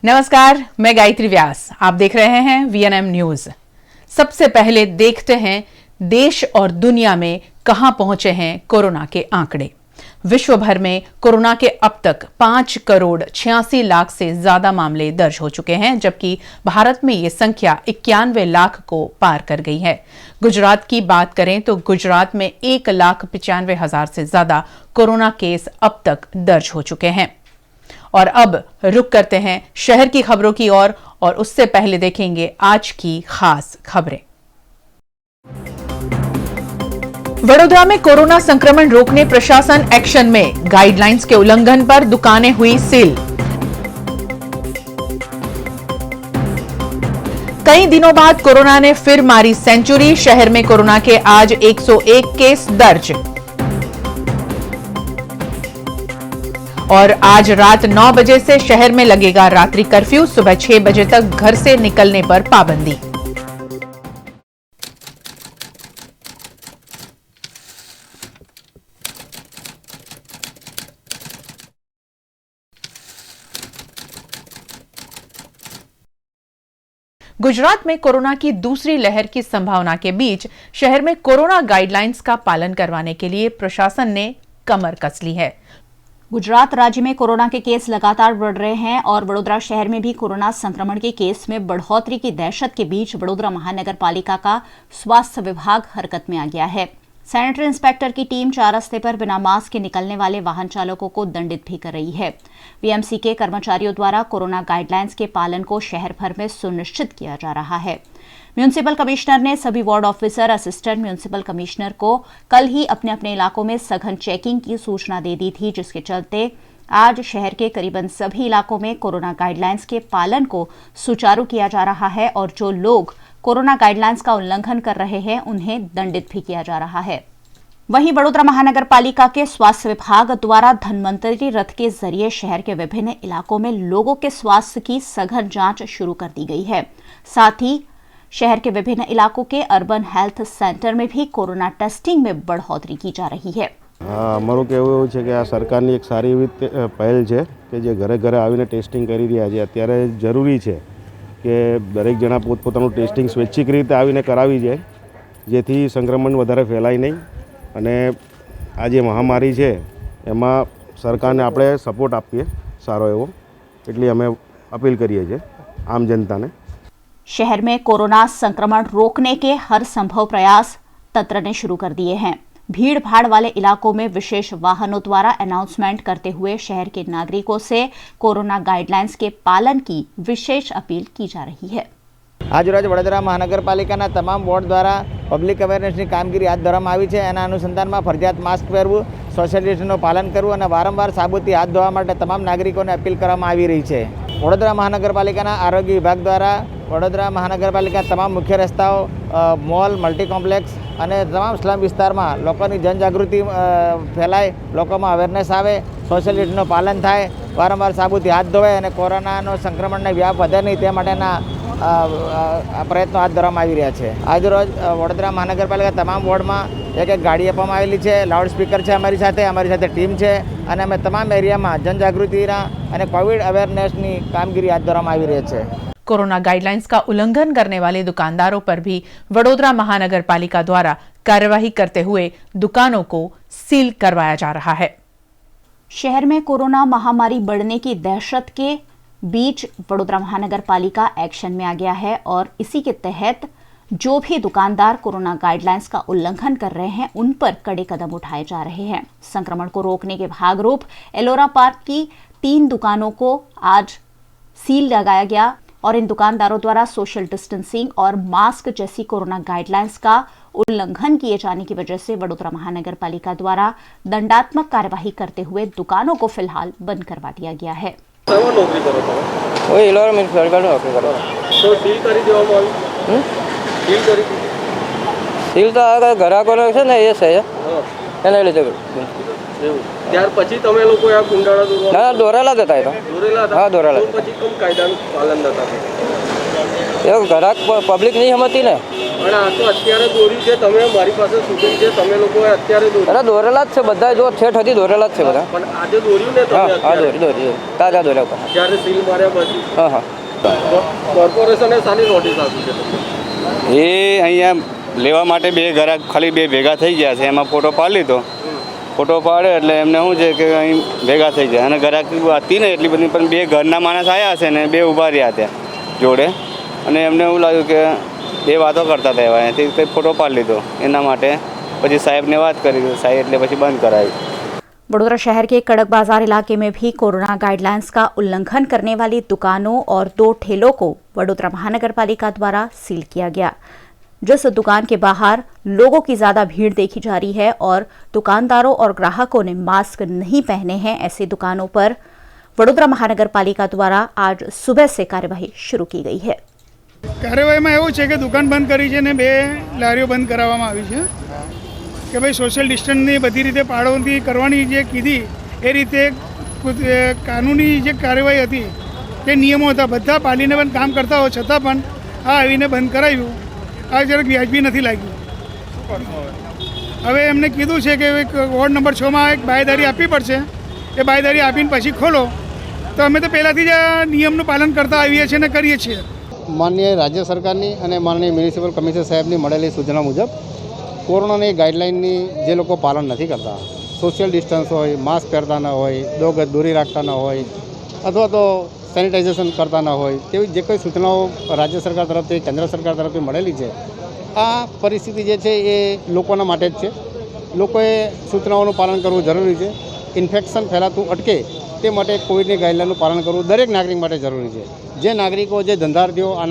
नमस्कार, मैं गायत्री व्यास। आप देख रहे हैं वीएनएम न्यूज। सबसे पहले देखते हैं देश और दुनिया में कहां पहुंचे हैं कोरोना के आंकड़े। विश्व भर में कोरोना के अब तक 5,86,00,000 से ज्यादा मामले दर्ज हो चुके हैं, जबकि भारत में ये संख्या 91 लाख को पार कर गई है। गुजरात की बात करें तो गुजरात में 1,95,000 से ज्यादा कोरोना केस अब तक दर्ज हो चुके हैं। और अब रुक करते हैं शहर की खबरों की ओर और उससे पहले देखेंगे आज की खास खबरें। वडोदरा में कोरोना संक्रमण रोकने प्रशासन एक्शन में, गाइडलाइंस के उल्लंघन पर दुकानें हुई सील। कई दिनों बाद कोरोना ने फिर मारी सेंचुरी, शहर में कोरोना के आज 101 केस दर्ज। और आज रात 9 बजे से शहर में लगेगा रात्रि कर्फ्यू, सुबह 6 बजे तक घर से निकलने पर पाबंदी। गुजरात में कोरोना की दूसरी लहर की संभावना के बीच शहर में कोरोना गाइडलाइंस का पालन करवाने के लिए प्रशासन ने कमर कस ली है। गुजरात राज्य में कोरोना के केस लगातार बढ़ रहे हैं और वडोदरा शहर में भी कोरोना संक्रमण के केस में बढ़ोतरी की दहशत के बीच वडोदरा महानगर पालिका का स्वास्थ्य विभाग हरकत में आ गया है। सैनिटरी इंस्पेक्टर की टीम 4 रस्ते पर बिना मास्क के निकलने वाले वाहन चालकों को दंडित भी कर रही है। वीएमसी के कर्मचारियों द्वारा कोरोना गाइडलाइंस के पालन को शहर भर में सुनिश्चित किया जा रहा है। म्युनिसिपल कमिश्नर ने सभी ward officer, assistant municipal commissioner को कल ही अपने अपने इलाकों में सघन चेकिंग की सूचना दे दी थी, जिसके चलते आज शहर के करीबन सभी इलाकों में कोरोना गाइडलाइंस के पालन को सुचारू किया जा रहा है और जो लोग कोरोना गाइडलाइंस का उल्लंघन कर रहे हैं उन्हें दंडित भी किया जा रहा है। वहीं वडोदरा महानगर पालिका के स्वास्थ्य विभाग द्वारा धन्वंतरी रथ के जरिए शहर के विभिन्न इलाकों में लोगों के स्वास्थ्य की सघन जांच शुरू कर दी गई है। साथ ही शहर के विभिन्न इलाकों के अर्बन हेल्थ सेंटर में भी कोरोना टेस्टिंग में बढ़ोतरी की जा रही है। અમારું કહેવું એવું છે કે આ સરકારની એક સારી એવી પહેલ છે કે જે ઘરે ઘરે આવીને ટેસ્ટિંગ કરી રહ્યા છે। અત્યારે જરૂરી છે કે દરેક જણા પોતપોતાનું ટેસ્ટિંગ સ્વૈચ્છિક રીતે આવીને કરાવી જાય, જેથી સંક્રમણ વધારે ફેલાય નહીં અને આ જે મહામારી છે એમાં સરકારને આપણે સપોર્ટ આપીએ સારો એવો, એટલી અમે અપીલ કરીએ છીએ આમ જનતાને। शहर में कोरोना संक्रमण रोकने के हर संभव प्रयास तंत्र ने शुरू कर दिए हैं। भीड़ भाड़ वाले इलाकों में विशेष वाहनों द्वारा अनाउंसमेंट करते हुए शहर के नागरिकों से कोरोना गाइडलाइंस के पालन की विशेष अपील की जा रही है। आज रोज वडोदरा महानगरपालिकाना तमाम वोर्ड द्वारा पब्लिक अवेरनेसनी कामगीरी हाथ धरवामां आवी छे। एना अनुसंधाનમાં फरजियात मास्क પહેરવું, सोशल डिस्टन्सનું પાલન કરવું અને વારંવાર સાબુથી હાથ ધોવા માટે તમામ નાગરિકોને અપીલ કરવામાં આવી રહી છે। વડોદરા મહાનગરપાલિકાના આરોગ્ય વિભાગ દ્વારા વડોદરા મહાનગરપાલિકા તમામ મુખ્ય રસ્તાઓ, મોલ, મલ્ટી કોમ્પ્લેક્સ અને તમામ સ્લમ વિસ્તારમાં લોકોની જનજાગૃતિ ફેલાય, લોકોમાં અવેરનેસ આવે, સોશિયલ ડિસ્ટન્સનું પાલન થાય, વારંવાર સાબુથી હાથ ધોવાય અને કોરોનાનો સંક્રમણને વ્યાપ વધે નહીં તે માટેના પ્રયત્નો હાથ ધરવામાં આવી રહ્યા છે। આજરોજ વડોદરા મહાનગરપાલિકા તમામ વોર્ડમાં એક એક ગાડી આપવામાં આવેલી છે, લાઉડ સ્પીકર છે, અમારી સાથે ટીમ છે અને અમે તમામ એરિયામાં જનજાગૃતિના અને કોવિડ અવેરનેસની કામગીરી હાથ ધરવામાં આવી રહી છે। कोरोना गाइडलाइंस का उल्लंघन करने वाले दुकानदारों पर भी वडोदरा महानगर पालिका द्वारा कार्यवाही करते हुए दुकानों को सील करवाया जा रहा है। शहर में कोरोना महामारी बढ़ने की दहशत के बीच वडोदरा महानगर पालिका एक्शन में आ गया है और इसी के तहत जो भी दुकानदार कोरोना गाइडलाइंस का उल्लंघन कर रहे हैं उन पर कड़े कदम उठाए जा रहे हैं। संक्रमण को रोकने के भागरूप एलोरा पार्क की 3 दुकानों को आज सील लगाया गया और इन दुकानदारों द्वारा सोशल डिस्टेंसिंग और मास्क जैसी कोरोना गाइडलाइंस का उल्लंघन किए जाने की वजह से वडोदरा महानगर पालिका द्वारा दंडात्मक कार्यवाही करते हुए दुकानों को फिलहाल बंद करवा दिया गया है। नौकरी करो तो एलोरा में सरकार नौकरी करो तो सील કરી દેવામાં આવી सील કરી सील તો આ ગ્રાહકોને છે ને એ છે એને લીધે એવું ત્યાર પછી તમે લોકો આ કુંડાળા ના દોરેલા હતા એ તો દોરેલા હતા હા દોરેલા પછી કમ કાયદાનું પાલન નતા એ ગ્રાહક પબ્લિક નહીં સમજતી ને. અને આ તો અત્યારે દોર્યું છે, તમે મારી પાસે શૂટિંગ છે, તમે લોકો અત્યારે દોર્યું. અરે દોરેલા જ છે બધા, જો ઠેઠ હતી દોરેલા જ છે બધા. પણ આજે દોર્યું ને હા તમે હા અત્યારે? દોરી તાજા દોર્યા ઉપર. જ્યારે સીલ માર્યા પછી હા હા. કોર્પોરેશને શાની નોટિસ આપી છે તમને? એ અહીંયા લેવા માટે બે ગ્રાહક ખાલી બે ભેગા થઈ ગયા છે, એમાં ફોટો પાડી લીધો. ફોટો પાડે એટલે એમને શું છે કે અહીં ભેગા થઈ જાય, અને ગ્રાહક હતી ને એટલી બધી, પણ બે ઘરના માણસ આવ્યા હશે ને બે ઊભા રહ્યા ત્યાં જોડે, અને એમને એવું લાગ્યું કે બે વાતો કરતા હતા એવા, એથી કંઈ ફોટો પાડી લીધો. એના માટે પછી સાહેબને વાત કરી, સાહેબ એટલે પછી બંધ કરાવી. वडोदरा शहर के कड़क बाजार इलाके में भी कोरोना गाइडलाइंस का उल्लंघन करने वाली दुकानों और 2 ठेलों को वडोदरा महानगर पालिका द्वारा सील किया गया। जिस दुकान के बाहर लोगों की ज्यादा भीड़ देखी जा रही है और दुकानदारों और ग्राहकों ने मास्क नहीं पहने हैं, ऐसी दुकानों पर वडोदरा महानगर पालिका द्वारा आज सुबह से कार्यवाही शुरू की गई है। કાર્યવાહીમાં એવું છે કે દુકાન બંધ કરી છે ને 2 લારીઓ બંધ કરાવવામાં આવી છે કે ભાઈ સોશિયલ ડિસ્ટન્સની બધી રીતે પાળવણી કરવાની જે કીધી એ રીતે કાનૂની જે કાર્યવાહી હતી તે નિયમો હતા બધા પાલીને પણ કામ કરતા હોય છતાં પણ આ આવીને બંધ કરાવ્યું, આ જરાક વ્યાજબી નથી લાગ્યું. હવે એમને કીધું છે કે વોર્ડ નંબર 6માં એક બાંયધરી આપવી પડશે, એ બાંયધરી આપીને પછી ખોલો. તો અમે તો પહેલાંથી જ આ નિયમનું પાલન કરતા આવીએ છીએ અને કરીએ છીએ. માનનીય રાજ્ય સરકારની અને માનનીય મ્યુનિસિપલ કમિશનર સાહેબની મળેલી સૂચના મુજબ કોરોનાની ગાઈડલાઇનની જે લોકો પાલન નથી કરતા, સોશિયલ ડિસ્ટન્સ હોય, માસ્ક પહેરતા ન હોય, 2 ગજ દૂરી રાખતા ન હોય, અથવા તો સેનિટાઇઝેશન કરતા ન હોય, તેવી જે કોઈ સૂચનાઓ રાજ્ય સરકાર તરફથી કેન્દ્ર સરકાર તરફથી મળેલી છે, આ પરિસ્થિતિ જે છે એ લોકોના માટે જ છે. લોકોએ સૂચનાઓનું પાલન કરવું જરૂરી છે. ઇન્ફેક્શન ફેલાતું અટકે તે માટે કોવિડની ગાઈડલાઇનનું પાલન કરવું દરેક નાગરિક માટે જરૂરી છે. જે નાગરિકો, જે ધંધાર્થીઓ આ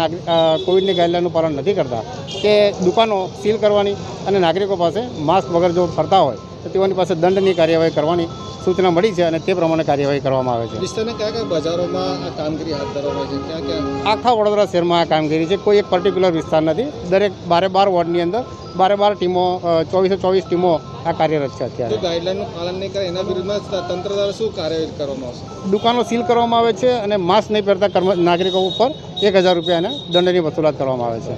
કોવિડની ગાઈડલાઇનનું પાલન નથી કરતા, તે દુકાનો સીલ કરવાની અને નાગરિકો પાસે માસ્ક વગર જો ફરતા હોય તો તેઓની પાસે દંડની કાર્યવાહી કરવાની સૂચના મળી છે અને તે પ્રમાણે કાર્યવાહી કરવામાં આવે છે. વિસ્તારના કયા કયા બજારોમાં આ કામગીરી હાથ ધરવામાં છે? ક્યાં ક્યાં? આખા વડોદરા શહેરમાં આ કામગીરી છે. કોઈ એક પર્ટિક્યુલર વિસ્તાર નથી. દરેક 12 વોર્ડની અંદર 12 ટીમો, 24 ટીમો આ કાર્યરત છે અત્યારે. જો ગાઈડલાઇનનું પાલન નહીં કરે એના વિરુદ્ધમાં તંત્ર દ્વારા શું કાર્યવાહી કરવામાં આવશે? દુકાનો સીલ કરવામાં આવે છે અને માસ્ક નહીં પહેરતા નાગરિકો ઉપર 1000 રૂપિયાના દંડની વસૂલાત કરવામાં આવે છે.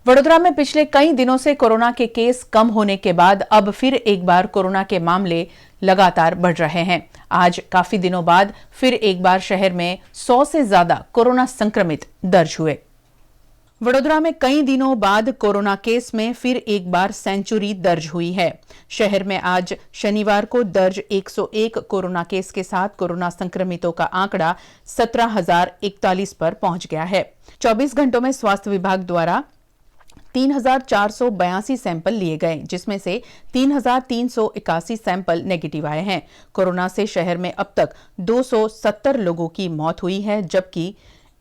वडोदरा में पिछले कई दिनों से कोरोना के केस कम होने के बाद अब फिर एक बार कोरोना के मामले लगातार बढ़ रहे हैं। आज काफी दिनों बाद फिर एक बार शहर में 100 से ज्यादा कोरोना संक्रमित दर्ज हुए। वडोदरा में कई दिनों बाद कोरोना केस में फिर एक बार सेंचुरी दर्ज हुई है। शहर में आज शनिवार को दर्ज 101 कोरोना केस के साथ कोरोना संक्रमितों का आंकड़ा 17,041 पर पहुंच गया है। 24 घंटों में स्वास्थ्य विभाग द्वारा 3,482 सैंपल लिए गए, जिसमें से 3,381 सैंपल नेगेटिव आए हैं। कोरोना से शहर में अब तक 270 लोगों की मौत हुई है, जबकि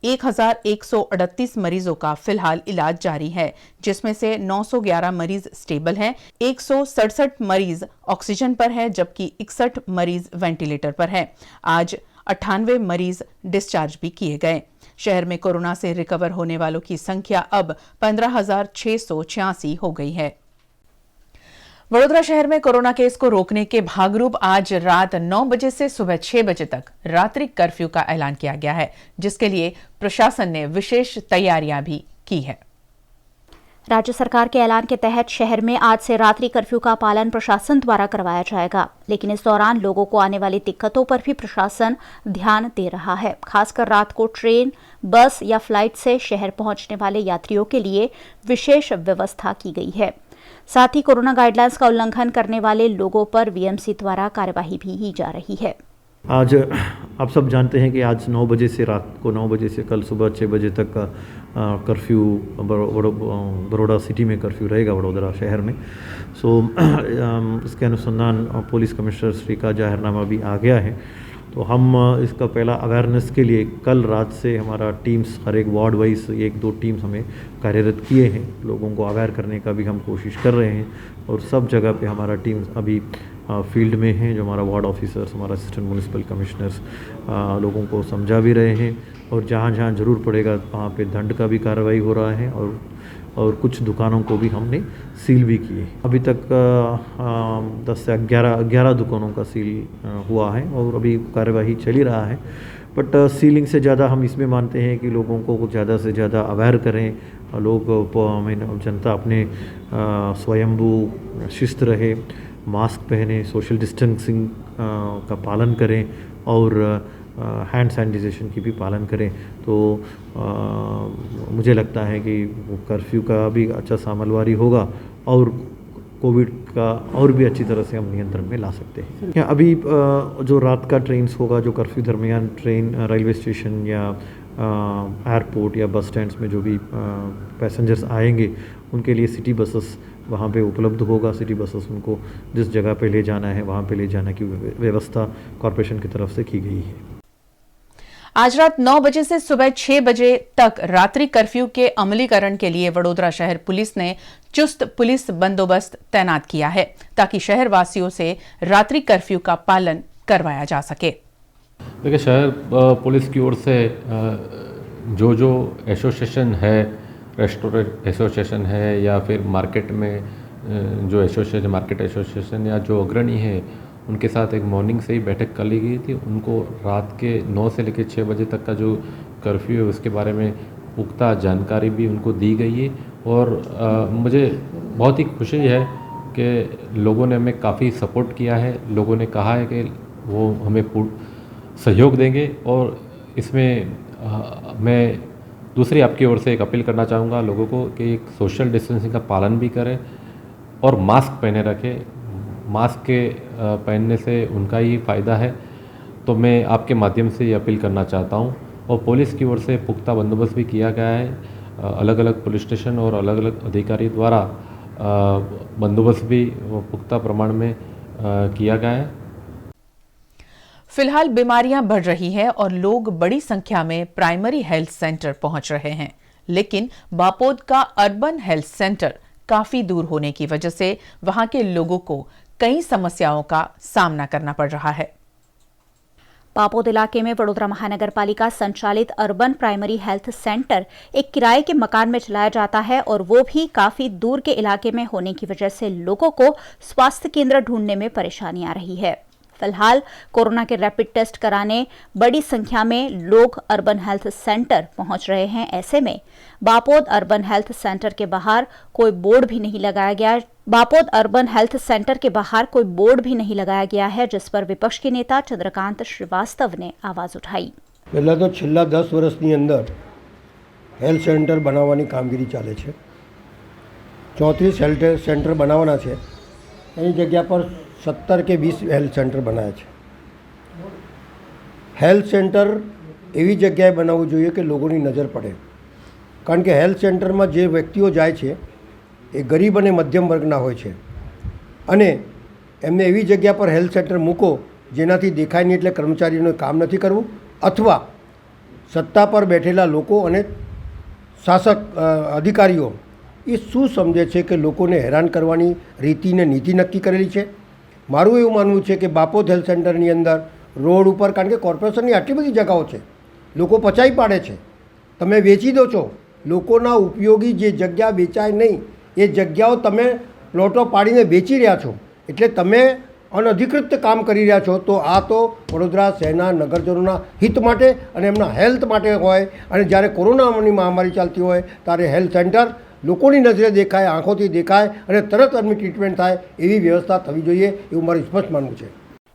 1,138 मरीजों का फिलहाल इलाज जारी है, जिसमें से 911 मरीज स्टेबल हैं, 167 मरीज ऑक्सीजन पर है, जबकि 61 मरीज वेंटिलेटर पर है। आज 98 मरीज डिस्चार्ज भी किए गए। शहर में कोरोना से रिकवर होने वालों की संख्या अब 15,686 हो गई है। वडोदरा शहर में कोरोना केस को रोकने के भागरूप आज रात 9 बजे से सुबह 6 बजे तक रात्रि कर्फ्यू का ऐलान किया गया है, जिसके लिए प्रशासन ने विशेष तैयारियां भी की है। राज्य सरकार के ऐलान के तहत शहर में आज से रात्रि कर्फ्यू का पालन प्रशासन द्वारा करवाया जाएगा, लेकिन इस दौरान लोगों को आने वाली दिक्कतों पर भी प्रशासन ध्यान दे रहा है। खासकर रात को ट्रेन, बस या फ्लाइट से शहर पहुंचने वाले यात्रियों के लिए विशेष व्यवस्था की गई है। साथ ही कोरोना गाइडलाइंस का उल्लंघन करने वाले लोगों पर वीएमसी द्वारा कार्यवाही भी की जा रही है। आज आप सब जानते हैं कि आज 9 बजे से रात को 9 बजे से कल सुबह 6 बजे तक का कर्फ्यू बड़ौदा सिटी में कर्फ्यू रहेगा, वडोदरा शहर में। इसके अनुसंधान पुलिस कमिश्नर श्री का जाहिरनामा भी आ गया है। तो हम इसका पहला अवेयरनेस के लिए कल रात से हमारा टीम्स हर एक वार्ड वाइज 1-2 टीम्स हमें कार्यरत किए हैं। लोगों को अवेयर करने का भी हम कोशिश कर रहे हैं और सब जगह पे हमारा टीम्स अभी फील्ड में हैं। जो हमारा वार्ड ऑफिसर्स, हमारा असिस्टेंट म्यूनिसिपल कमिश्नर्स लोगों को समझा भी रहे हैं और जहाँ जहाँ ज़रूर पड़ेगा वहाँ पे दंड का भी कार्रवाई हो रहा है और कुछ दुकानों को भी हमने सील भी किए। अभी तक 10 से 11 दुकानों का सील हुआ है और अभी कार्यवाही चल ही रहा है। बट सीलिंग से ज़्यादा हम इसमें मानते हैं कि लोगों को ज़्यादा से ज़्यादा अवेयर करें, लोग जनता अपने स्वयंभू शिस्त रहे, मास्क पहने, सोशल डिस्टेंसिंग का पालन करें और हैंड सैनिटाइजेशन की भी पालन करें। तो मुझे लगता है कि वो कर्फ्यू का भी अच्छा सामलवारी होगा और कोविड का और भी अच्छी तरह से हम नियंत्रण में ला सकते हैं। अभी जो रात का ट्रेन्स होगा, जो कर्फ्यू दरमियान ट्रेन रेलवे स्टेशन या एयरपोर्ट या बस स्टैंड्स में जो भी पैसेंजर्स आएंगे उनके लिए सिटी बसेस वहाँ पे उपलब्ध होगा। सिटी बसेस उनको जिस जगह पे ले जाना है वहाँ पे ले जाने की व्यवस्था कॉरपोरेशन की तरफ से की गई है। आज रात 9 बजे से सुबह 6 बजे तक रात्रि कर्फ्यू के अमलीकरण के लिए वडोदरा शहर पुलिस ने चुस्त पुलिस बंदोबस्त तैनात किया है ताकि शहर वासियों से रात्रि कर्फ्यू का पालन करवाया जा सके। देखिए, शहर पुलिस की ओर से जो एसोसिएशन है, रेस्टोरेंट एसोसिएशन है या फिर मार्केट में जो एसोसिएशन, मार्केट एसोसिएशन या जो अग्रणी है, उनके साथ एक मॉर्निंग से ही बैठक कर ली गई थी। उनको रात के 9 से लेकर 6 बजे तक का जो कर्फ्यू है उसके बारे में पुख्ता जानकारी भी उनको दी गई है। और मुझे बहुत ही खुशी है कि लोगों ने हमें काफ़ी सपोर्ट किया है। लोगों ने कहा है कि वो हमें सहयोग देंगे और इसमें मैं दूसरी आपकी ओर से एक अपील करना चाहूँगा लोगों को कि एक सोशल डिस्टेंसिंग का पालन भी करें और मास्क पहने रखें। मास्क के पहनने से उनका ही फ़ायदा है। तो मैं आपके माध्यम से ये अपील करना चाहता हूँ। और पुलिस की ओर से पुख्ता बंदोबस्त भी किया गया है। अलग अलग पुलिस स्टेशन और अलग अलग अधिकारी द्वारा बंदोबस्त भी पुख्ता प्रमाण में किया गया है। फिलहाल बीमारियां बढ़ रही हैं और लोग बड़ी संख्या में प्राइमरी हेल्थ सेंटर पहुंच रहे हैं, लेकिन बापोद का अर्बन हेल्थ सेंटर काफी दूर होने की वजह से वहां के लोगों को कई समस्याओं का सामना करना पड़ रहा है। बापोद इलाके में वडोदरा महानगर पालिका संचालित अर्बन प्राइमरी हेल्थ सेंटर एक किराए के मकान में चलाया जाता है और वो भी काफी दूर के इलाके में होने की वजह से लोगों को स्वास्थ्य केंद्र ढूंढने में परेशानी आ रही है। फिलहाल कोरोना के रैपिड टेस्ट कराने बड़ी संख्या में लोग अर्बन हेल्थ सेंटर पहुंच रहे हैं। ऐसे में बापोद अर्बन हेल्थ सेंटर के बाहर कोई बोर्ड भी नहीं लगाया गया। बापोद अर्बन हेल्थ सेंटर के बाहर कोई बोर्ड भी नहीं लगाया गया है, जिस पर विपक्ष के नेता चंद्रकांत श्रीवास्तव ने आवाज उठाई। पहला तो छेल्ला 10 વર્ષની અંદર हेल्थ सेंटर बनावવાની કામગીરી ચાલે છે। 34 हेल्थ सेंटर बनावવાના છે। એની જગ્યા પર 17 કે 20 हेल्थ सेंटर बनाया છે। हेल्थ सेंटर એવી જગ્યાએ બનાવવું જોઈએ કે લોકોની નજર પડે, કારણ કે हेल्थ सेंटરમાં જે વ્યક્તિઓ જાય છે એ ગરીબ અને મધ્યમ વર્ગના હોય છે અને એમને એવી જગ્યા પર हेल्थ सेंटर મૂકો જેનાથી દેખાય નહીં, એટલે કર્મચારીઓને કામ નથી કરવું અથવા સત્તા પર બેઠેલા લોકો અને શાસક અધિકારીઓ એ શું સમજે છે કે લોકોને હેરાન કરવાની રીતિ ને નીતિ નક્કી કરેલી છે। મારું એવું માનવું છે કે બાપોદ હેલ્થ સેન્ટરની અંદર રોડ ઉપર, કારણ કે કોર્પોરેશનની આટલી બધી જગાઓ છે, લોકો પચાવી પાડે છે, તમે વેચી દો છો। લોકોના ઉપયોગી જે જગ્યા વેચાય નહીં એ જગ્યાઓ તમે પ્લોટો પાડીને વેચી રહ્યા છો, એટલે તમે અનધિકૃત કામ કરી રહ્યા છો। તો આ તો વડોદરા શહેરના નગરજનોના હિત માટે અને એમના હેલ્થ માટે હોય અને જ્યારે કોરોનાની મહામારી ચાલતી હોય ત્યારે હેલ્થ સેન્ટર લોકોની નજરે દેખાય, આંખોથી દેખાય અને તરત એમની ટ્રીટમેન્ટ થાય એવી વ્યવસ્થા થવી જોઈએ એવું મારું સ્પષ્ટ માનવું છે।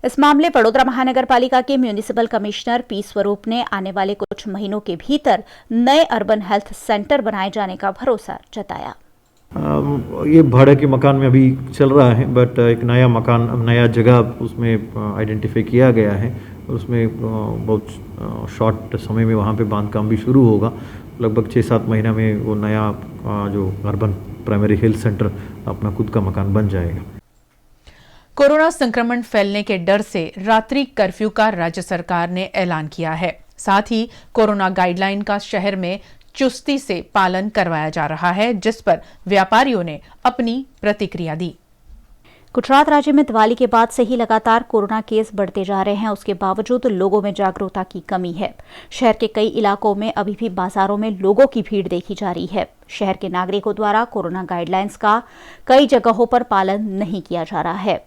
इस मामले वडोदरा महानगर पालिका के म्यूनिसिपल कमिश्नर पी स्वरूप ने आने वाले कुछ महीनों के भीतर नए अर्बन हेल्थ सेंटर बनाए जाने का भरोसा जताया। ये भाड़े के मकान में अभी चल रहा है, बट एक नया मकान, नया जगह उसमें आइडेंटिफाई किया गया है और उसमें बहुत शॉर्ट समय में वहाँ पे बांधकाम भी शुरू होगा। लगभग 6-7 महीना में वो नया जो अर्बन प्राइमरी हेल्थ सेंटर अपना खुद का मकान बन जाएगा। कोरोना संक्रमण फैलने के डर से रात्रि कर्फ्यू का राज्य सरकार ने ऐलान किया है। साथ ही कोरोना गाइडलाइन का शहर में चुस्ती से पालन करवाया जा रहा है, जिस पर व्यापारियों ने अपनी प्रतिक्रिया दी। गुजरात राज्य में दिवाली के बाद से ही लगातार कोरोना केस बढ़ते जा रहे हैं। उसके बावजूद लोगों में जागरूकता की कमी है। शहर के कई इलाकों में अभी भी बाजारों में लोगों की भीड़ देखी जा रही है। शहर के नागरिकों द्वारा कोरोना गाइडलाइंस का कई जगहों पर पालन नहीं किया जा रहा है।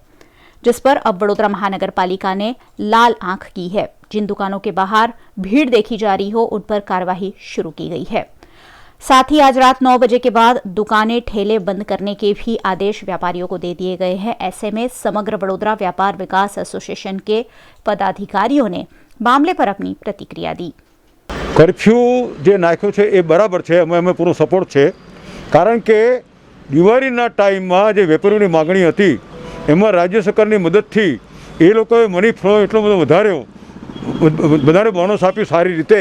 जिस पर अब वडोदरा महानगर पालिका ने लाल आंख की है। जिन दुकानों के बाहर भीड़ देखी जा रही हो उन पर कार्यवाही शुरू की गई है। साथ ही आज रात 9 बजे के बाद दुकानें ठेले बंद करने के भी आदेश व्यापारियों को दे दिए गए हैं। ऐसे में समग्र वडोदरा व्यापार विकास एसोसिएशन के पदाधिकारियों ने मामले पर अपनी प्रतिक्रिया दी। कर्फ्यू जे नाख्यो छे ए बराबर छे, अमे पूरो सपोर्ट छे, कारण के दिवाळीना टाइममां जे वेपारीओनी मागणी हती एमां राज्य सरकारनी मददथी ए लोकोए मनी फ्लो एटलो बधो વધારે બોનસ આપ્યું સારી રીતે,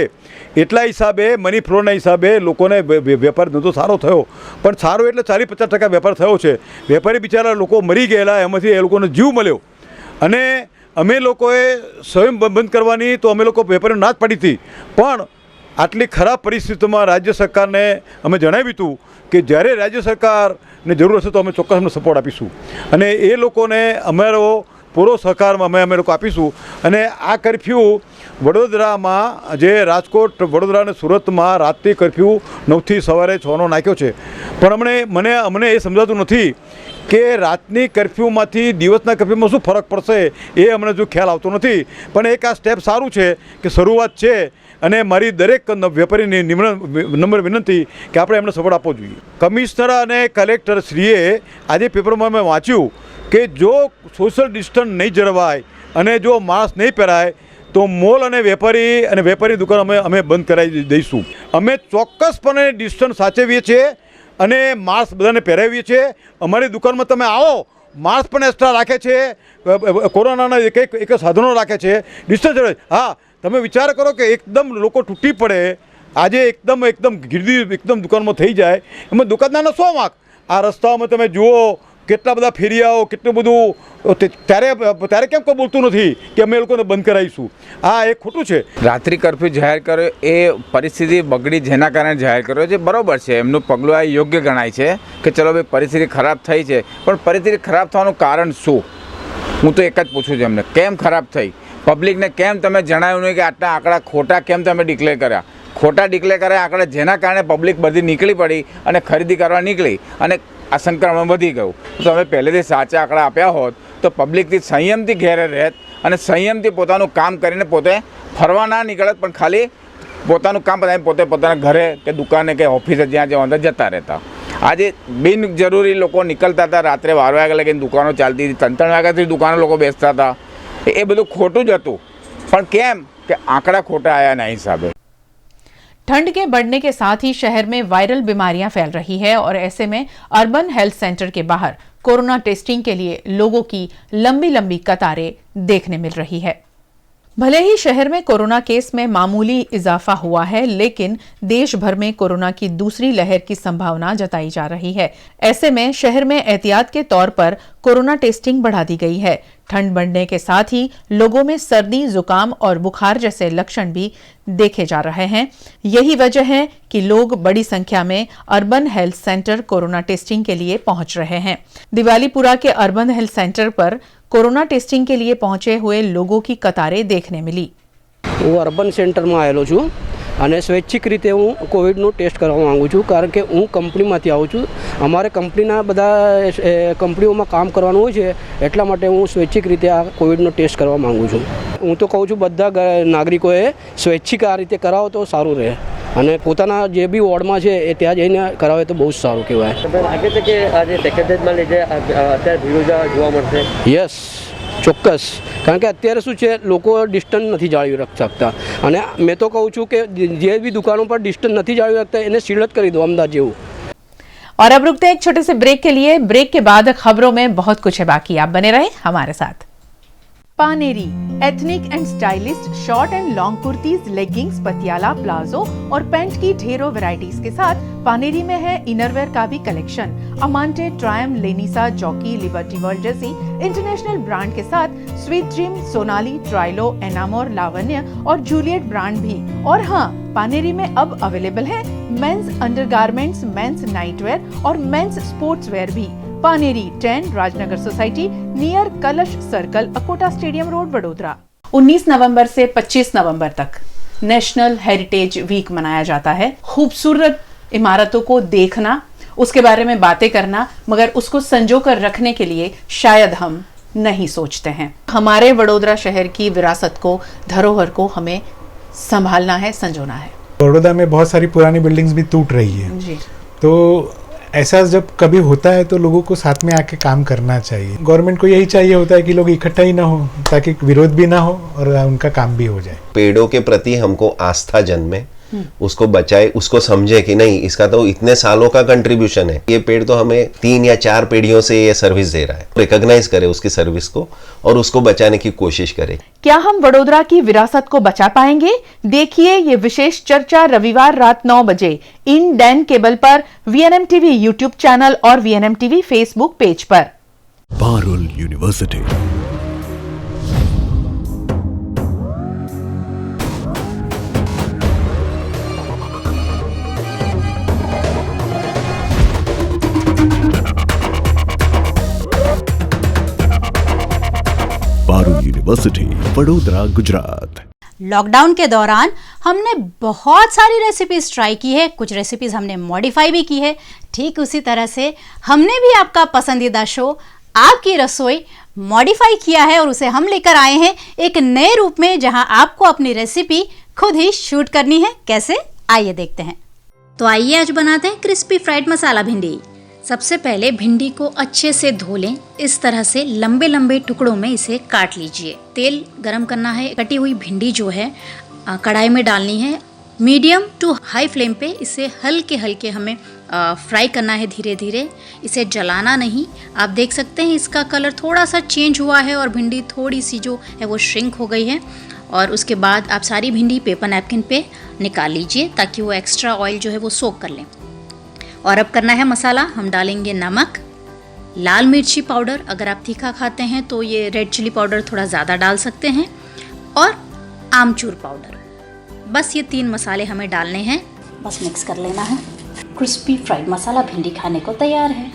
એટલા હિસાબે મની ફ્લોના હિસાબે લોકોને વેપાર ધંધો સારો થયો, પણ સારો એટલે 40-50% વેપાર થયો છે। વેપારી બિચારા લોકો મરી ગયેલા, એમાંથી એ લોકોને જીવ મળ્યો અને અમે લોકોએ સ્વયં બંધ કરવાની તો અમે લોકો વેપારીઓ ના જ પડી હતી, પણ આટલી ખરાબ પરિસ્થિતિમાં રાજ્ય સરકારને અમે જણાવ્યું હતું કે જ્યારે રાજ્ય સરકારને જરૂર હશે તો અમે ચોક્કસ અમને સપોર્ટ આપીશું અને એ લોકોને અમારો પૂરો સહકારમાં અમે લોકો આપીશું। અને આ કર્ફ્યુ વડોદરામાં જે રાજકોટ, વડોદરા અને સુરતમાં રાતથી કર્ફ્યુ 9 થી સવારે 6નો નાખ્યો છે, પણ અમને એ સમજાતું નથી કે રાતની કર્ફ્યુમાંથી દિવસના કર્ફ્યુમાં શું ફરક પડશે, એ અમને જો ખ્યાલ આવતો નથી। પણ એક આ સ્ટેપ સારું છે કે શરૂઆત છે અને મારી દરેક વેપારીની નમ્ર વિનંતી કે આપણે એમને સપોર્ટ આપવો જોઈએ। કમિશનર અને કલેક્ટર શ્રીએ આજે પેપરમાં મેં વાંચ્યું કે જો સોશિયલ ડિસ્ટન્સ નહીં જળવાય અને જો માસ્ક નહીં પહેરાય તો મોલ અને વેપારી દુકાન અમે બંધ કરાવી દઈશું। અમે ચોક્કસપણે ડિસ્ટન્સ સાચવીએ છીએ અને માસ્ક બધાને પહેરાવીએ છીએ। અમારી દુકાનમાં તમે આવો, માસ્ક પણ એક્સ્ટ્રા રાખે છે, કોરોનાના એક સાધનો રાખે છે, ડિસ્ટન્સ જળવાય। હા, તમે વિચાર કરો કે એકદમ લોકો તૂટી પડે, આજે એકદમ ગીર્દી એકદમ દુકાનમાં થઈ જાય, એમાં દુકાનદારનો શું વાંક? આ રસ્તાઓમાં તમે જુઓ કેટલા બધા ફેરિયાઓ, કેટલું બધું, ત્યારે કેમ કોઈ બોલતું નથી કે અમે લોકોને બંધ કરાવીશું? આ એક ખોટું છે। રાત્રિ કર્ફ્યુ જાહેર કર્યો એ પરિસ્થિતિ બગડી જેના કારણે જાહેર કર્યો છે, બરાબર છે, એમનું પગલું આ યોગ્ય ગણાય છે કે ચલો ભાઈ પરિસ્થિતિ ખરાબ થઈ છે, પણ પરિસ્થિતિ ખરાબ થવાનું કારણ શું? હું તો એક જ પૂછું છું એમને, કેમ ખરાબ થઈ? પબ્લિકને કેમ તમે જણાવ્યું નહીં કે આટલા આંકડા ખોટા કેમ તમે ડિક્લેર કર્યા? ખોટા ડિક્લેર કર્યા આંકડા જેના કારણે પબ્લિક બધી નીકળી પડી અને ખરીદી કરવા નીકળી અને આ સંક્રમણ વધી ગયું। તો તમે પહેલેથી સાચા આંકડા આપ્યા હોત તો પબ્લિકથી સંયમથી ઘેરે રહેત અને સંયમથી પોતાનું કામ કરીને પોતે ફરવા ના નીકળત, પણ ખાલી પોતાનું કામ પતાવીને પોતે પોતાના ઘરે કે દુકાને કે ઓફિસે જ્યાં અંદર જતા રહેતા। આજે બિનજરૂરી લોકો નીકળતા હતા, રાત્રે 12 વાગ્યા લગીને દુકાનો ચાલતી હતી, 3-3 વાગ્યાથી દુકાનો લોકો બેસતા હતા, એ બધું ખોટું જ હતું, પણ કેમ કે આંકડા खोटा आया ना हिसाबे। ठंड के बढ़ने के साथ ही शहर में वायरल बीमारियां फैल रही है और ऐसे में अर्बन हेल्थ सेंटर के बाहर कोरोना टेस्टिंग के लिए लोगों की लंबी लंबी कतारें देखने मिल रही है। भले ही शहर में कोरोना केस में मामूली इजाफा हुआ है, लेकिन देश भर में कोरोना की दूसरी लहर की संभावना जताई जा रही है। ऐसे में शहर में एहतियात के तौर पर कोरोना टेस्टिंग बढ़ा दी गई है। ठंड बढ़ने के साथ ही लोगों में सर्दी, जुकाम और बुखार जैसे लक्षण भी देखे जा रहे हैं। यही वजह है कि लोग बड़ी संख्या में urban health centre corona testing के लिए पहुंच रहे हैं। दिवालीपुरा के अर्बन हेल्थ सेंटर पर कोरोना टेस्टिंग के लिए पहुंचे हुए लोगों की कतारें देखने मिली। હું અર્બન સેન્ટરમાં આવેલો છું અને સ્વૈચ્છિક રીતે હું કોવિડનું ટેસ્ટ કરવા માગું છું, કારણ કે હું કંપનીમાંથી આવું છું। અમારે કંપનીના બધા કંપનીઓમાં કામ કરવાનું હોય છે, એટલા માટે હું સ્વૈચ્છિક રીતે આ કોવિડનો ટેસ્ટ કરવા માગું છું। હું તો કહું છું બધા નાગરિકોએ સ્વૈચ્છિક આ રીતે કરાવો તો સારું રહે અને પોતાના જે બી વોર્ડમાં છે એ ત્યાં જઈને કરાવે તો બહુ જ સારું કહેવાય। લાગે છે કે આજે પેકેજમાં લીધે અત્યારે ભીડ જોવા મળશે? યસ, ચોક્કસ, કારણ કે અત્યારે શું છે, લોકો ડિસ્ટન્સ નથી જાળવી શકતા અને મેં તો કહું છું કે જે બી દુકાનો પર ડિસ્ટન્સ નથી જાળવી શકતા એને સીલ જ કરી દો અમદાવાદ જેવું। और अब रुकते हैं एक छोटे से ब्रेक के लिए। ब्रेक के बाद खबरों में बहुत कुछ है बाकी, आप बने रहे हमारे साथ। Paneri ethnic and stylist short and long kurtis, leggings, Patiala, palazzo और पैंट की ढेरों वैरायटीज के साथ पानेरी में है इनरवेयर का भी कलेक्शन। अमांटे, ट्रायम, लेनिसा, जॉकी, लिबर्टी वर्ल्ड जैसी इंटरनेशनल ब्रांड के साथ स्वीट ड्रीम, सोनाली, ट्राइलो, एनामोर, लावण्य और जूलियट ब्रांड भी। और हाँ, पानेरी में अब अवेलेबल है मेंस अंडरगारमेंट्स, मेंस नाइटवेयर और मेंस स्पोर्ट्सवेयर भी। पानेरी 10 राजनगर सोसाइटी नियर कलश circle, Akota stadium road, Vadodara. 19 नवंबर से 25 नवंबर तक नेशनल हेरिटेज वीक मनाया जाता है। खूबसूरत इमारतों को देखना, उसके बारे में बातें करना, मगर उसको संजो कर रखने के लिए शायद हम नहीं सोचते हैं। हमारे वडोदरा शहर की विरासत को, धरोहर को हमें संभालना है, संजोना है। बड़ौदा में बहुत सारी पुरानी बिल्डिंग्स भी टूट रही है जी। तो ऐसा जब कभी होता है तो लोगों को साथ में आके काम करना चाहिए। गवर्नमेंट को यही चाहिए होता है कि लोग इकट्ठा ही ना हो, ताकि विरोध भी ना हो और उनका काम भी हो जाए। पेड़ों के प्रति हमको आस्था जन्मे, उसको बचाए, उसको समझे कि नहीं इसका तो इतने सालों का कंट्रीब्यूशन है, ये पेड़ तो हमें 3 या 4 पीढ़ियों से ये सर्विस दे रहा है। रिकॉग्नाइज करे उसकी सर्विस को और उसको बचाने की कोशिश करे। क्या हम वडोदरा की विरासत को बचा पाएंगे? देखिए ये विशेष चर्चा रविवार रात 9 बजे इन डैन केबल पर, VNM टीवी यूट्यूब चैनल और VNM टीवी फेसबुक पेज पर। Parul university Parul university Vadodara, Gujarat. Lockdown के दौरान हमने बहुत सारी रेसिपीज ट्राई की है, कुछ रेसिपीज हमने मॉडिफाई भी की है। ठीक उसी तरह से हमने भी आपका पसंदीदा शो आपकी रसोई मॉडिफाई किया है और उसे हम लेकर आए हैं एक नए रूप में, जहां आपको अपनी रेसिपी खुद ही शूट करनी है। कैसे, आइए देखते हैं। तो आइए आज बनाते हैं क्रिस्पी फ्राइड मसाला भिंडी। सबसे पहले भिंडी को अच्छे से धो लें। इस तरह से लंबे लंबे टुकड़ों में इसे काट लीजिए। तेल गरम करना है। कटी हुई भिंडी जो है कढ़ाई में डालनी है। मीडियम टू हाई फ्लेम पे इसे हल्के हल्के हमें फ्राई करना है, धीरे धीरे। इसे जलाना नहीं। आप देख सकते हैं इसका कलर थोड़ा सा चेंज हुआ है और भिंडी थोड़ी सी जो है वो श्रिंक हो गई है। और उसके बाद आप सारी भिंडी पेपर नैपकिन पे निकाल लीजिए ताकि वो एक्स्ट्रा ऑयल जो है वो सोक कर लें। और अब करना है मसाला। हम डालेंगे नमक, लाल मिर्ची पाउडर, अगर आप तीखा खाते हैं तो ये रेड चिली पाउडर थोड़ा ज़्यादा डाल सकते हैं, और आमचूर पाउडर। बस ये 3 मसाले हमें डालने हैं। बस मिक्स कर लेना है। क्रिस्पी फ्राइड मसाला भिंडी खाने को तैयार है।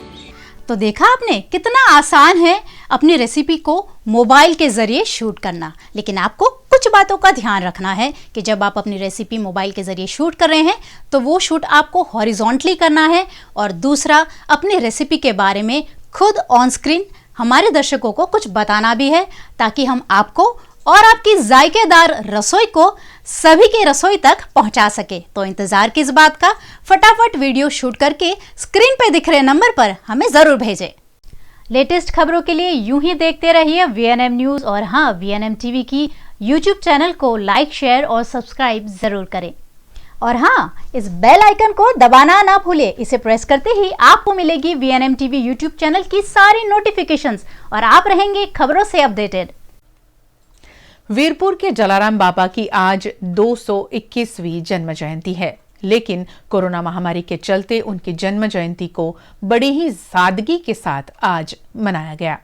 तो देखा आपने कितना आसान है अपनी रेसिपी को मोबाइल के ज़रिए शूट करना। लेकिन आपको कुछ बातों का ध्यान रखना है कि जब आप अपनी रेसिपी मोबाइल के ज़रिए शूट कर रहे हैं तो वो शूट आपको हॉरिजॉन्टली करना है, और दूसरा अपनी रेसिपी के बारे में खुद ऑन स्क्रीन हमारे दर्शकों को कुछ बताना भी है, ताकि हम आपको और आपकी जायकेदार रसोई को सभी के रसोई तक पहुंचा सके। तो इंतजार किस बात का, फटाफट वीडियो शूट करके स्क्रीन पे दिख रहे नंबर पर हमें ज़रूर भेजें। लेटेस्ट खबरों के लिए यूं ही देखते रहिए VNM न्यूज़, और हाँ, VNM टीवी की यूट्यूब चैनल को लाइक, शेयर और सब्सक्राइब जरूर करें। और हाँ, इस बेल आइकन को दबाना ना भूलें। इसे प्रेस करते ही आपको मिलेगी VNM टीवी यूट्यूब चैनल की सारी नोटिफिकेशंस और आप रहेंगे खबरों से अपडेटेड। वीरपुर के जलाराम बापा की आज 221वीं जन्म जयंती है, लेकिन कोरोना महामारी के चलते उनकी जन्म जयंती को बड़ी ही सादगी के साथ आज मनाया गया।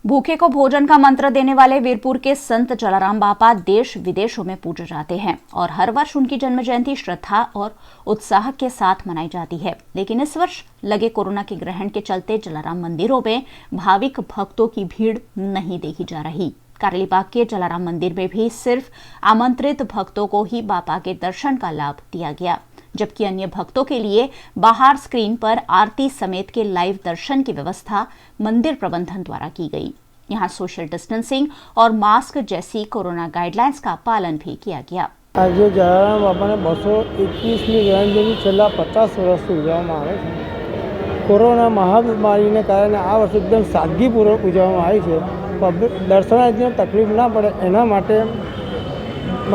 भूखे को भोजन का मंत्र देने वाले वीरपुर के संत जलाराम बापा देश विदेशों में पूजे जाते हैं और हर वर्ष उनकी जन्म जयंती श्रद्धा और उत्साह के साथ मनाई जाती है। लेकिन इस वर्ष लगे कोरोना के ग्रहण के चलते जलाराम मंदिरों में भाविक भक्तों की भीड़ नहीं देखी जा रही। कारेलीबाग के जलाराम मंदिर में भी सिर्फ आमंत्रित भक्तों को ही बापा के दर्शन का लाभ दिया गया, जबकि अन्य भक्तों के लिए बाहर स्क्रीन पर आरती समेत के लाइव दर्शन की व्यवस्था मंदिर प्रबंधन द्वारा की गई। यहां सोशल डिस्टेंसिंग और मास्क जैसी कोरोना गाइडलाइंस का पालन भी किया गया। आज जलाराम बापाने 221મી જન્મજયંતિ છેલ્લા 50 વર્ષથી ઉજવવામાં આવે છે। કોરોના મહામારીને કારણે આ વર્ષે એકદમ સાદગીપૂર્વક ઉજવવામાં આવી છે। પબ્લિક દર્શનાર્થીઓને તકલીફ ના પડે એના માટે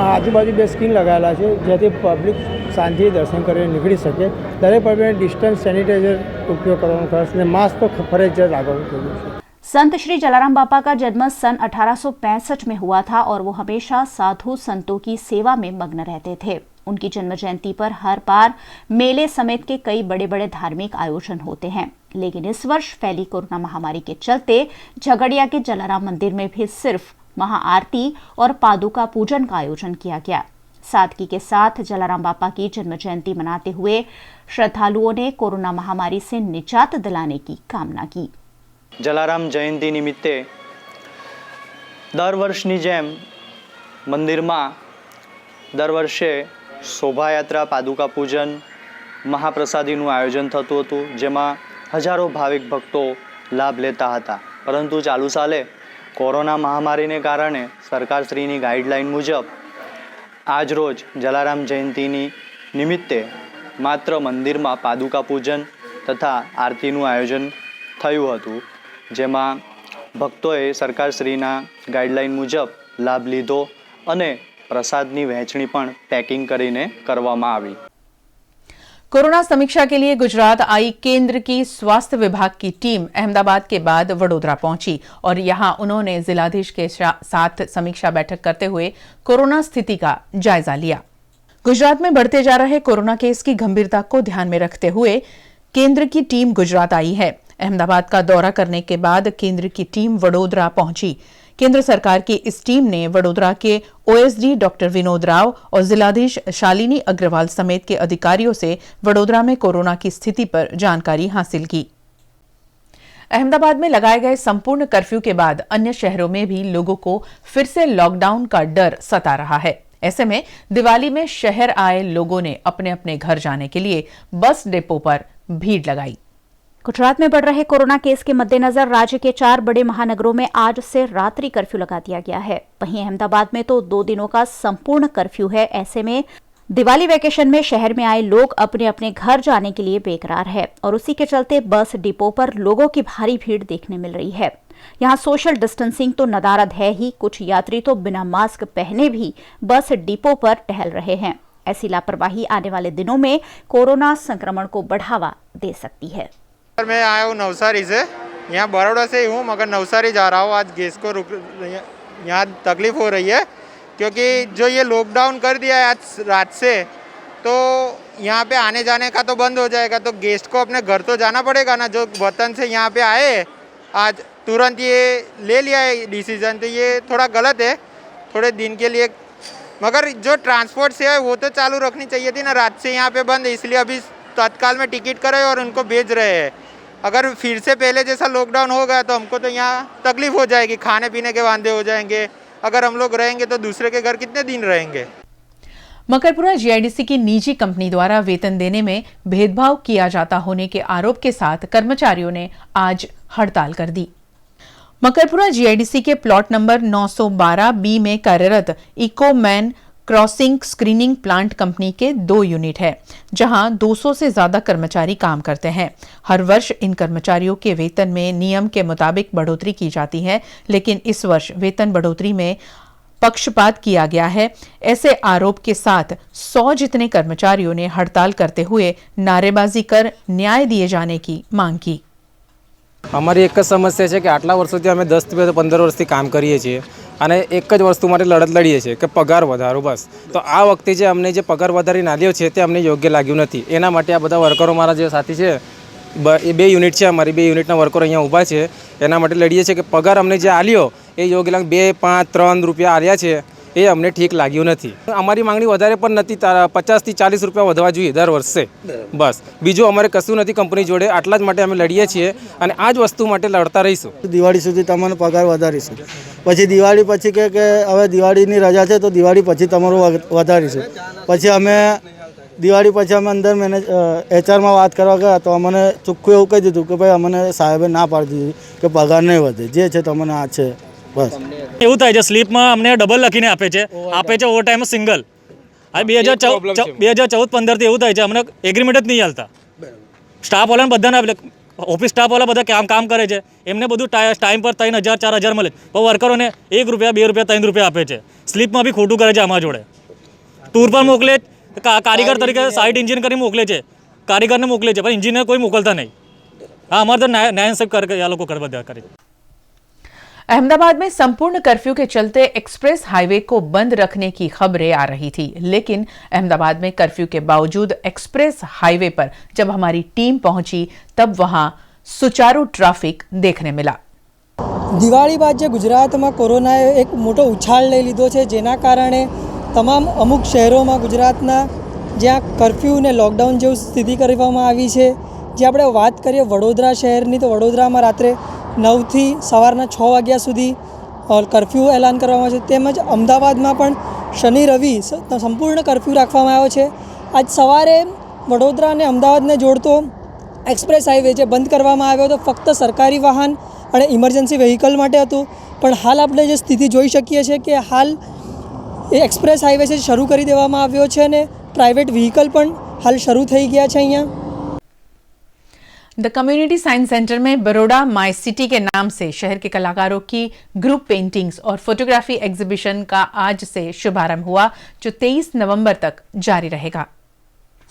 આજુબાજુ 2 સ્ક્રીન લગાવેલા છે, જેથી પબ્લિક શાંતિથી દર્શન કરીને નીકળી શકે। દરેક પબ્લિકને ડિસ્ટન્સ સેનિટાઈઝર ઉપયોગ કરવાનો ખાસ ને માસ્ક તો ફરજિયાત લાગવાનું કર્યું છે। संत श्री जलाराम बापा का जन्म सन 1865 में हुआ था और वो हमेशा साधु संतों की सेवा में मग्न रहते थे। उनकी जन्म जयंती पर हर बार मेले समेत के कई बड़े बड़े धार्मिक आयोजन होते हैं, लेकिन इस वर्ष फैली कोरोना महामारी के चलते झगड़िया के जलाराम मंदिर में भी सिर्फ महाआरती और पादुका पूजन का आयोजन किया गया। सादगी के साथ जलाराम बापा की जन्म जयंती मनाते हुए श्रद्धालुओं ने कोरोना महामारी से निजात दिलाने की कामना की। जलाराम जयंती निमित्ते दर वर्षनी जेम मंदिर में दर वर्षे शोभायात्रा, पादुका पूजन, महाप्रसादीનું આયોજન થતું હતું, જેમાં હજારો ભાવિક ભક્તો લાભ લેતા હતા। પરંતુ ચાલુ સાલે કોરોના મહામારીને કારણે સરકારશ્રીની ગાઈડલાઈન મુજબ આજ રોજ જલારામ જયંતીની નિમિત્તે માત્ર મંદિરમાં પાદુકા પૂજન તથા આરતીનું આયોજન થયું હતું, જેમાં ભક્તોએ સરકારશ્રીના ગાઈડલાઈન મુજબ લાભ લીધો અને પ્રસાદની વહેંચણી પણ પેકિંગ કરીને કરવામાં આવી। कोरोना समीक्षा के लिए गुजरात आई केंद्र की स्वास्थ्य विभाग की टीम अहमदाबाद के बाद वडोदरा पहुंची और यहां उन्होंने जिलाधीश के साथ समीक्षा बैठक करते हुए कोरोना स्थिति का जायजा लिया। गुजरात में बढ़ते जा रहे कोरोना केस की गंभीरता को ध्यान में रखते हुए केंद्र की टीम गुजरात आई है। अहमदाबाद का दौरा करने के बाद केंद्र की टीम वडोदरा पहुंची। केंद्र सरकार की इस टीम ने वडोदरा के ओएसडी डॉक्टर विनोद राव और जिलाधीश शालिनी अग्रवाल समेत के अधिकारियों से वडोदरा में कोरोना की स्थिति पर जानकारी हासिल की। अहमदाबाद में लगाए गए संपूर्ण कर्फ्यू के बाद अन्य शहरों में भी लोगों को फिर से लॉकडाउन का डर सता रहा है। ऐसे में दिवाली में शहर आए लोगों ने अपने अपने घर जाने के लिए बस डिपो पर भीड़ लगाई। गुजरात में बढ़ रहे कोरोना केस के मद्देनजर राज्य के 4 बड़े महानगरों में आज से रात्रि कर्फ्यू लगा दिया गया है। वहीं अहमदाबाद में तो 2 दिनों का संपूर्ण कर्फ्यू है। ऐसे में दिवाली वेकेशन में शहर में आए लोग अपने अपने घर जाने के लिए बेकरार है और उसी के चलते बस डिपो पर लोगों की भारी भीड़ देखने मिल रही है। यहाँ सोशल डिस्टेंसिंग तो नदारद है ही, कुछ यात्री तो बिना मास्क पहने भी बस डिपो पर टहल रहे हैं। ऐसी लापरवाही आने वाले दिनों में कोरोना संक्रमण को बढ़ावा दे सकती है। मैं आया हूँ नवसारी से, यहाँ बड़ौदा से ही हूँ मगर नवसारी जा रहा हूँ। आज गैस को यहाँ तकलीफ़ हो रही है क्योंकि जो ये लॉकडाउन कर दिया है आज रात से, तो यहाँ पे आने जाने का तो बंद हो जाएगा, तो गेस्ट को अपने घर तो जाना पड़ेगा ना। जो वतन से यहाँ पे आए आज तुरंत ये ले लिया है डिसीज़न, तो ये थोड़ा गलत है थोड़े दिन के लिए। मगर जो ट्रांसपोर्ट सेवा है वो तो चालू रखनी चाहिए थी ना। रात से यहाँ पे बंद है, इसलिए अभी तत्काल में टिकट करे और उनको भेज रहे हैं। अगर फिर से पहले जैसा लॉकडाउन हो गया तो हमको तो यहाँ तकलीफ हो जाएगी, खाने पीने के वांदे हो जाएंगे। अगर हम लोग रहेंगे तो दूसरे के घर कितने दिन रहेंगे। मकरपुरा जीआईडीसी की निजी कंपनी द्वारा वेतन देने में भेदभाव किया जाता होने के आरोप के साथ कर्मचारियों ने आज हड़ताल कर दी। मकरपुरा जीआईडीसी के प्लॉट नंबर 912 बी में कार्यरत इकोमैन क्रॉसिंग स्क्रीनिंग प्लांट कंपनी के 2 यूनिट है, जहां 200 से ज्यादा कर्मचारी काम करते हैं। हर वर्ष इन कर्मचारियों के वेतन में नियम के मुताबिक बढ़ोतरी की जाती है, लेकिन इस वर्ष वेतन बढ़ोतरी में पक्षपात किया गया है। ऐसे आरोप के साथ 100 जितने कर्मचारियों ने हड़ताल करते हुए नारेबाजी कर न्याय दिए जाने की मांग की। અમારી એક જ સમસ્યા છે કે આટલા વર્ષોથી અમે 10 થી 15 વર્ષથી કામ કરીએ છીએ અને એક જ વસ્તુ માટે લડત લડીએ છીએ કે પગાર વધારો બસ। તો આ વખતે જે અમને જે પગાર વધારી નાલ્યો છે તે અમને યોગ્ય લાગ્યું નથી। એના માટે આ બધા વર્કરો મારા જે સાથી છે એ 2 યુનિટ છે, અમારી 2 યુનિટના વર્કરો અહીંયા ઊભા છે, એના માટે લડીએ છીએ કે પગાર અમને જે આલ્યો એ યોગ્ય લાગ 2, 5, 3 રૂપિયા આલ્યા છે એ અમને ઠીક લાગ્યું નથી। અમારી માંગણી વધારે પણ નથી, 50 થી 40 રૂપિયા વધવા જોઈએ દર વર્ષે બસ। બીજું અમારે કશું નથી કંપની જોડે, આટલા જ માટે અમે લડીએ છીએ અને આ જ વસ્તુ માટે લડતા રહીશું। દિવાળી સુધી તમને પગાર વધારીશું, પછી દિવાળી પછી કે હવે દિવાળીની રજા છે તો દિવાળી પછી તમારું વધારીશું। પછી અમે દિવાળી પછી અમે અંદર એચઆરમાં વાત કરવા ગયા તો અમને ચોખ્ખું એવું કહી દીધું કે ભાઈ અમને સાહેબે ના પાડી દીધી કે પગાર નહીં વધે, જે છે તમને આ છે બસ। એવું થાય છે સ્લીપમાં અમને ડબલ લખીને આપે છે ઓવરટાઈમ સિંગલ। આ 2014-15 થી એવું થાય છે, અમને એગ્રીમેન્ટ જ નહીં હાલતા। સ્ટાફવાળાને બધાને ઓફિસ સ્ટાફવાળા બધા કામ કરે છે, એમને બધું ટાઈમ પર 3000-4000 મળે, પણ વર્કરોને 1 રૂપિયા 2 રૂપિયા 3 રૂપિયા આપે છે। સ્લીપમાં બી ખોટું કરે છે અમારા જોડે। ટૂર પર મોકલે, કારીગર તરીકે સાઇટ इंजीनियर કરી મોકલે છે, કારીગરને મોકલે છે, પણ इंजीनियर કોઈ મોકલતા નહીં। હા, અમારે તો ન્યાય કરે આ લોકો બધા કરે। अहमदाबाद में संपूर्ण कर्फ्यू के चलते एक्सप्रेस हाईवे को बंद रखने की खबरें आ रही थी, लेकिन अहमदाबाद में कर्फ्यू के बावजूद एक्सप्रेस हाईवे पर जब हमारी टीम पहुंची तब वहां सुचारू ट्रैफिक देखने मिला। દિવાળી બાદ જે ગુજરાતમાં કોરોનાએ એક મોટો ઉછાળ લઈ લીધો છે, જેના કારણે તમામ અમુક શહેરોમાં ગુજરાતના જ્યાં કર્ફ્યુ અને લોકડાઉન જેવી સ્થિતિ કરવામાં આવી છે। જે આપણે વાત કરીએ વડોદરા શહેરની, તો વડોદરામાં રાત્રે 9 થી સવારના 6 વાગ્યા સુધી કર્ફ્યુ એલાન કરવામાં આવ્યો છે। તેમજ અમદાવાદમાં પણ શનિ રવિ સંપૂર્ણ કર્ફ્યુ રાખવામાં આવ્યો છે। આજ સવારે વડોદરા અને અમદાવાદને જોડતો એક્સપ્રેસ હાઈવે જે બંધ કરવામાં આવ્યો હતો, ફક્ત સરકારી વાહન અને ઇમરજન્સી વ્હીકલ માટે હતું, પણ હાલ આપણે જે સ્થિતિ જોઈ શકીએ છીએ કે હાલ એ એક્સપ્રેસ હાઈવે છે શરૂ કરી દેવામાં આવ્યો છે અને પ્રાઇવેટ વ્હીકલ પણ हाल शुरू થઈ ગયા છે અહીંયા। द कम्युनिटी साइंस सेंटर में बरोड़ा माई सिटी के नाम से शहर के कलाकारों की ग्रुप पेंटिंग्स और फोटोग्राफी एग्जीबिशन का आज से शुभारंभ हुआ, जो 23 नवंबर तक जारी रहेगा।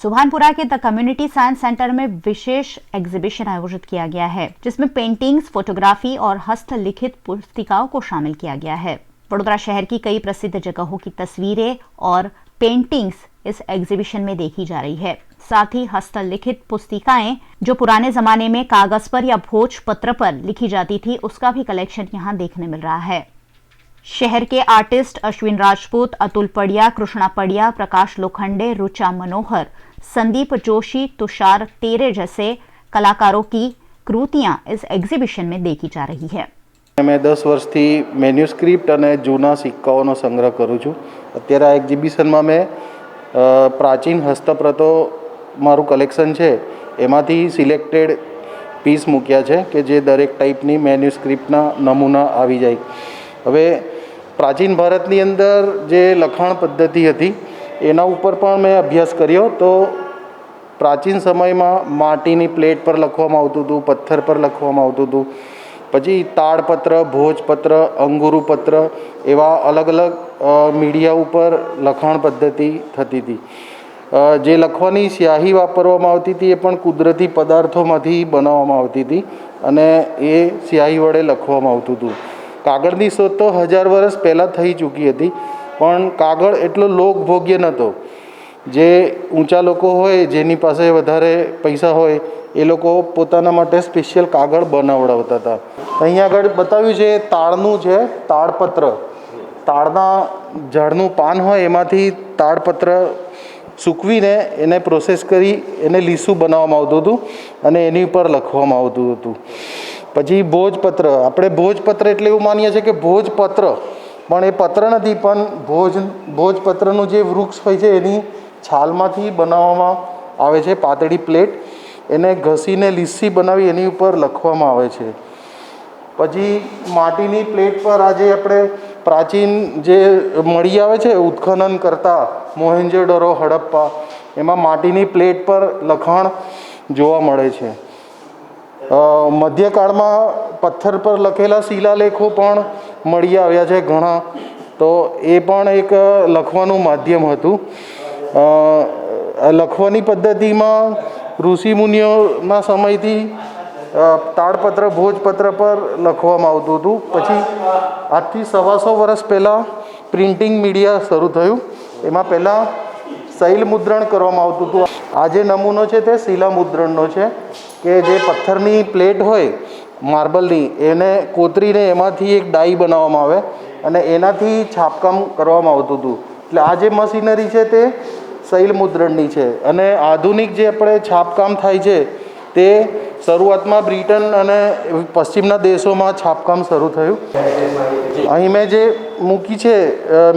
सुभानपुरा के द कम्युनिटी साइंस सेंटर में विशेष एग्जीबिशन आयोजित किया गया है, जिसमें पेंटिंग्स, फोटोग्राफी और हस्तलिखित पुस्तिकाओं को शामिल किया गया है। वडोदरा शहर की कई प्रसिद्ध जगहों की तस्वीरें और पेंटिंग्स इस एग्जीबिशन में देखी जा रही है। साथ ही हस्तलिखित पुस्तिकाएं जो पुराने जमाने में कागज पर या भोजपत्र पर लिखी जाती थी, उसका भी कलेक्शन यहां देखने मिल रहा है। शहर के आर्टिस्ट अश्विन राजपूत, अतुल पड़िया, कृष्णा पड़िया, प्रकाश लोखंडे, रुचा मनोहर, संदीप जोशी, तुषार तेरे जैसे कलाकारों की कृतियां इस एग्जीबिशन में देखी जा रही है। मैं 10 वर्षथी मेन्यूस्क्रिप्ट और जूना सिक्काओं संग्रह करूँ छूँ। अत्यारे आ एक्जिबिशन में मैं प्राचीन हस्तप्रतो मारू कलेक्शन है एमांथी सिलेक्टेड पीस मूक्या है कि जे दरेक टाइपनी मेन्यूस्क्रिप्टना नमूना आवी जाए। हवे प्राचीन भारतनी अंदर जे लखाण पद्धति हती एना उपर पण मैं अभ्यास कर्यो तो प्राचीन समय में माटीनी प्लेट पर लखवामां आवतुं हतुं, पत्थर पर लखवामां आवतुं हतुं, पछी ताड़पत्र, भोजपत्र, अंगुरुपत्र एवा अलग अलग मीडिया पर लखाण पद्धति थती थी। जे लखवानी स्याही वापरवामां आवती थी ए पण कुदरती पदार्थोमांथी बनाववामां आवती थी अने ए स्याही वडे लखवामां आवतुं हतुं। कागळनी शोध तो 1000 वर्ष पहला थई चूकी हती, पण कागळ एटलो लोकभोग्य नहोतो। जे ऊंचा लोको होय, जेनी पासे वधारे पैसा होय, ए लोको पोताना माटे स्पेशियल कागळ बनावडावता था। अहींया આગળ બતાવ્યું છે તાળનું છે તાડપત્ર, તાળના ઝાડનું પાન હોય એમાંથી તાડપત્ર સૂકવીને એને પ્રોસેસ કરી એને લીસું બનાવવામાં આવતું હતું અને એની ઉપર લખવામાં આવતું હતું। પછી ભોજપત્ર, આપણે ભોજપત્ર એટલે એવું માનીએ છીએ કે ભોજપત્ર, પણ એ પત્ર નથી, પણ ભોજપત્રનું જે વૃક્ષ હોય છે એની છાલમાંથી બનાવવામાં આવે છે પાતળી પ્લેટ, એને ઘસીને લીસી બનાવી એની ઉપર લખવામાં આવે છે। પછી માટીની પ્લેટ પર આજે આપણે પ્રાચીન જે મળી આવે છે ઉત્ખનન કરતા મોહેન્જો-દડો, હડપ્પા, એમાં માટીની પ્લેટ પર લખાણ જોવા મળે છે। મધ્યકાળમાં પથ્થર પર લખેલા શિલાલેખો પણ મળી આવ્યા છે ઘણા, તો એ પણ એક લખવાનું માધ્યમ હતું। લખવાની પદ્ધતિમાં ઋષિમુનિઓના સમયથી તાડપત્ર, ભોજપત્ર પર લખવામાં આવતું હતું। પછી આજથી 125 વર્ષ પહેલાં પ્રિન્ટિંગ મીડિયા શરૂ થયું, એમાં પહેલાં શૈલ મુદ્રણ કરવામાં આવતું હતું। આ જે નમૂનો છે તે શિલા મુદ્રણનો છે કે જે પથ્થરની પ્લેટ હોય માર્બલની એને કોતરીને એમાંથી એક ડાઈ બનાવવામાં આવે અને એનાથી છાપકામ કરવામાં આવતું હતું। એટલે આ જે મશીનરી છે તે શૈલ મુદ્રણની છે અને આધુનિક જે આપણે છાપકામ થાય છે તે શરૂઆતમાં બ્રિટન અને પશ્ચિમના દેશોમાં છાપકામ શરૂ થયું। અહીં મેં જે મૂકી છે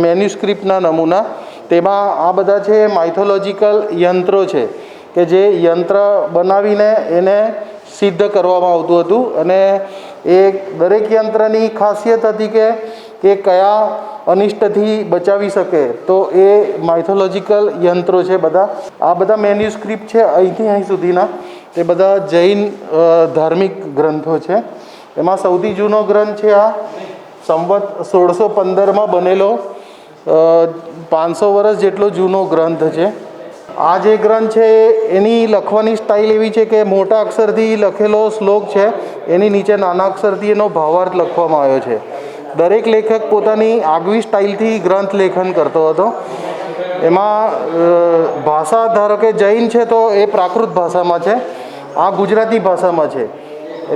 મેન્યુસ્ક્રિપ્ટના નમૂના, તેમાં આ બધા છે માઇથોલોજીકલ યંત્રો છે કે જે યંત્ર બનાવીને એને સિદ્ધ કરવામાં આવતું હતું અને એ દરેક યંત્રની ખાસિયત હતી કે કયા અનિષ્ટથી બચાવી શકે, તો એ માઇથોલોજીકલ યંત્રો છે બધા। આ બધા મેન્યુસ્ક્રિપ્ટ છે અહીંથી અહીં સુધીના, તે બધા જૈન ધાર્મિક ગ્રંથો છે। એમાં સૌથી જૂનો ગ્રંથ છે આ સંવત 1615માં બનેલો 500 વર્ષ જેટલો જૂનો ગ્રંથ છે। આ જે ગ્રંથ છે એની લખવાની સ્ટાઇલ એવી છે કે મોટા અક્ષરથી લખેલો શ્લોક છે, એની નીચે નાના અક્ષરથી એનો ભાવાર્થ લખવામાં આવ્યો છે। દરેક લેખક પોતાની આગવી સ્ટાઇલથી ગ્રંથ લેખન કરતો હતો। એમાં ભાષા ધારો કે જૈન છે તો એ પ્રાકૃત ભાષામાં છે, આ ગુજરાતી ભાષામાં છે।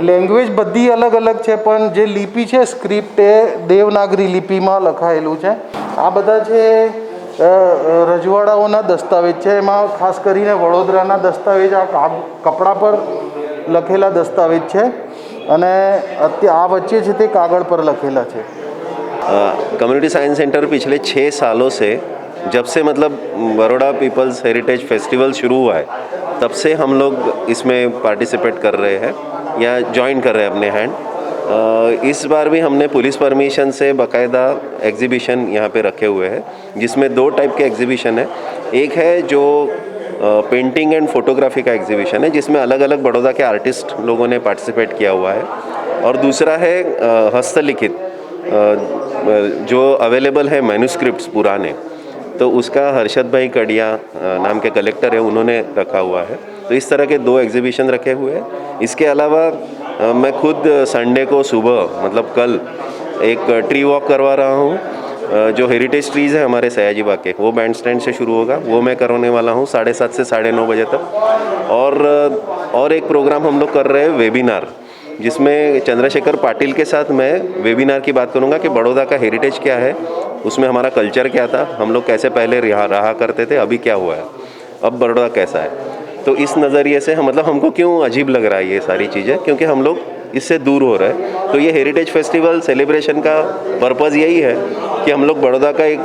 લેંગ્વેજ બધી અલગ અલગ છે, પણ જે લિપિ છે સ્ક્રિપ્ટ એ દેવનાગરી લિપિમાં લખાયેલું છે। આ બધા છે રજવાડાઓના દસ્તાવેજ છે, એમાં ખાસ કરીને વડોદરાના દસ્તાવેજ આ કપડા પર લખેલા દસ્તાવેજ છે અને આ વચ્ચે છે તે કાગળ પર લખેલા છે। कम्युनिटी साइंस सेंटर पिछले 6 सालों से, जब से मतलब बड़ौदा पीपल्स हेरिटेज फेस्टिवल शुरू हुआ है, तब से हम लोग इसमें पार्टिसिपेट कर रहे हैं या ज्वाइन कर रहे हैं अपने हैंड। इस बार भी हमने पुलिस परमिशन से बाकायदा एग्जीबिशन यहाँ पे रखे हुए हैं, जिसमें 2 टाइप के एग्जीबिशन है। एक है जो पेंटिंग एंड फोटोग्राफी का एग्जीबिशन है, जिसमें अलग अलग बड़ौदा के आर्टिस्ट लोगों ने पार्टिसिपेट किया हुआ है, और दूसरा है हस्तलिखित जो अवेलेबल है मैन्यूस्क्रिप्ट्स पुराने, तो उसका हर्षद भाई कड़िया नाम के कलेक्टर है, उन्होंने रखा हुआ है। तो इस तरह के 2 एग्जीबिशन रखे हुए हैं। इसके अलावा मैं खुद संडे को सुबह मतलब कल एक ट्री वॉक करवा रहा हूँ, जो हेरिटेज ट्रीज़ है हमारे सयाजी बाग के, वो बैंड स्टैंड से शुरू होगा, वो मैं करवाने वाला हूँ 7:30 से 9:30 बजे तक। और एक प्रोग्राम हम लोग कर रहे हैं वेबिनार, जिसमें चंद्रशेखर पाटिल के साथ मैं वेबिनार की बात करूँगा कि बड़ौदा का हेरिटेज क्या है, उसमें हमारा कल्चर क्या था, हम लोग कैसे पहले रहा करते थे, अभी क्या हुआ है, अब बड़ौदा कैसा है। तो इस नज़रिए से मतलब हमको क्यों अजीब लग रहा है ये सारी चीज़ें, क्योंकि हम लोग इससे दूर हो रहे हैं। तो ये हेरिटेज फेस्टिवल सेलिब्रेशन का पर्पज़ यही है कि हम लोग बड़ौदा का एक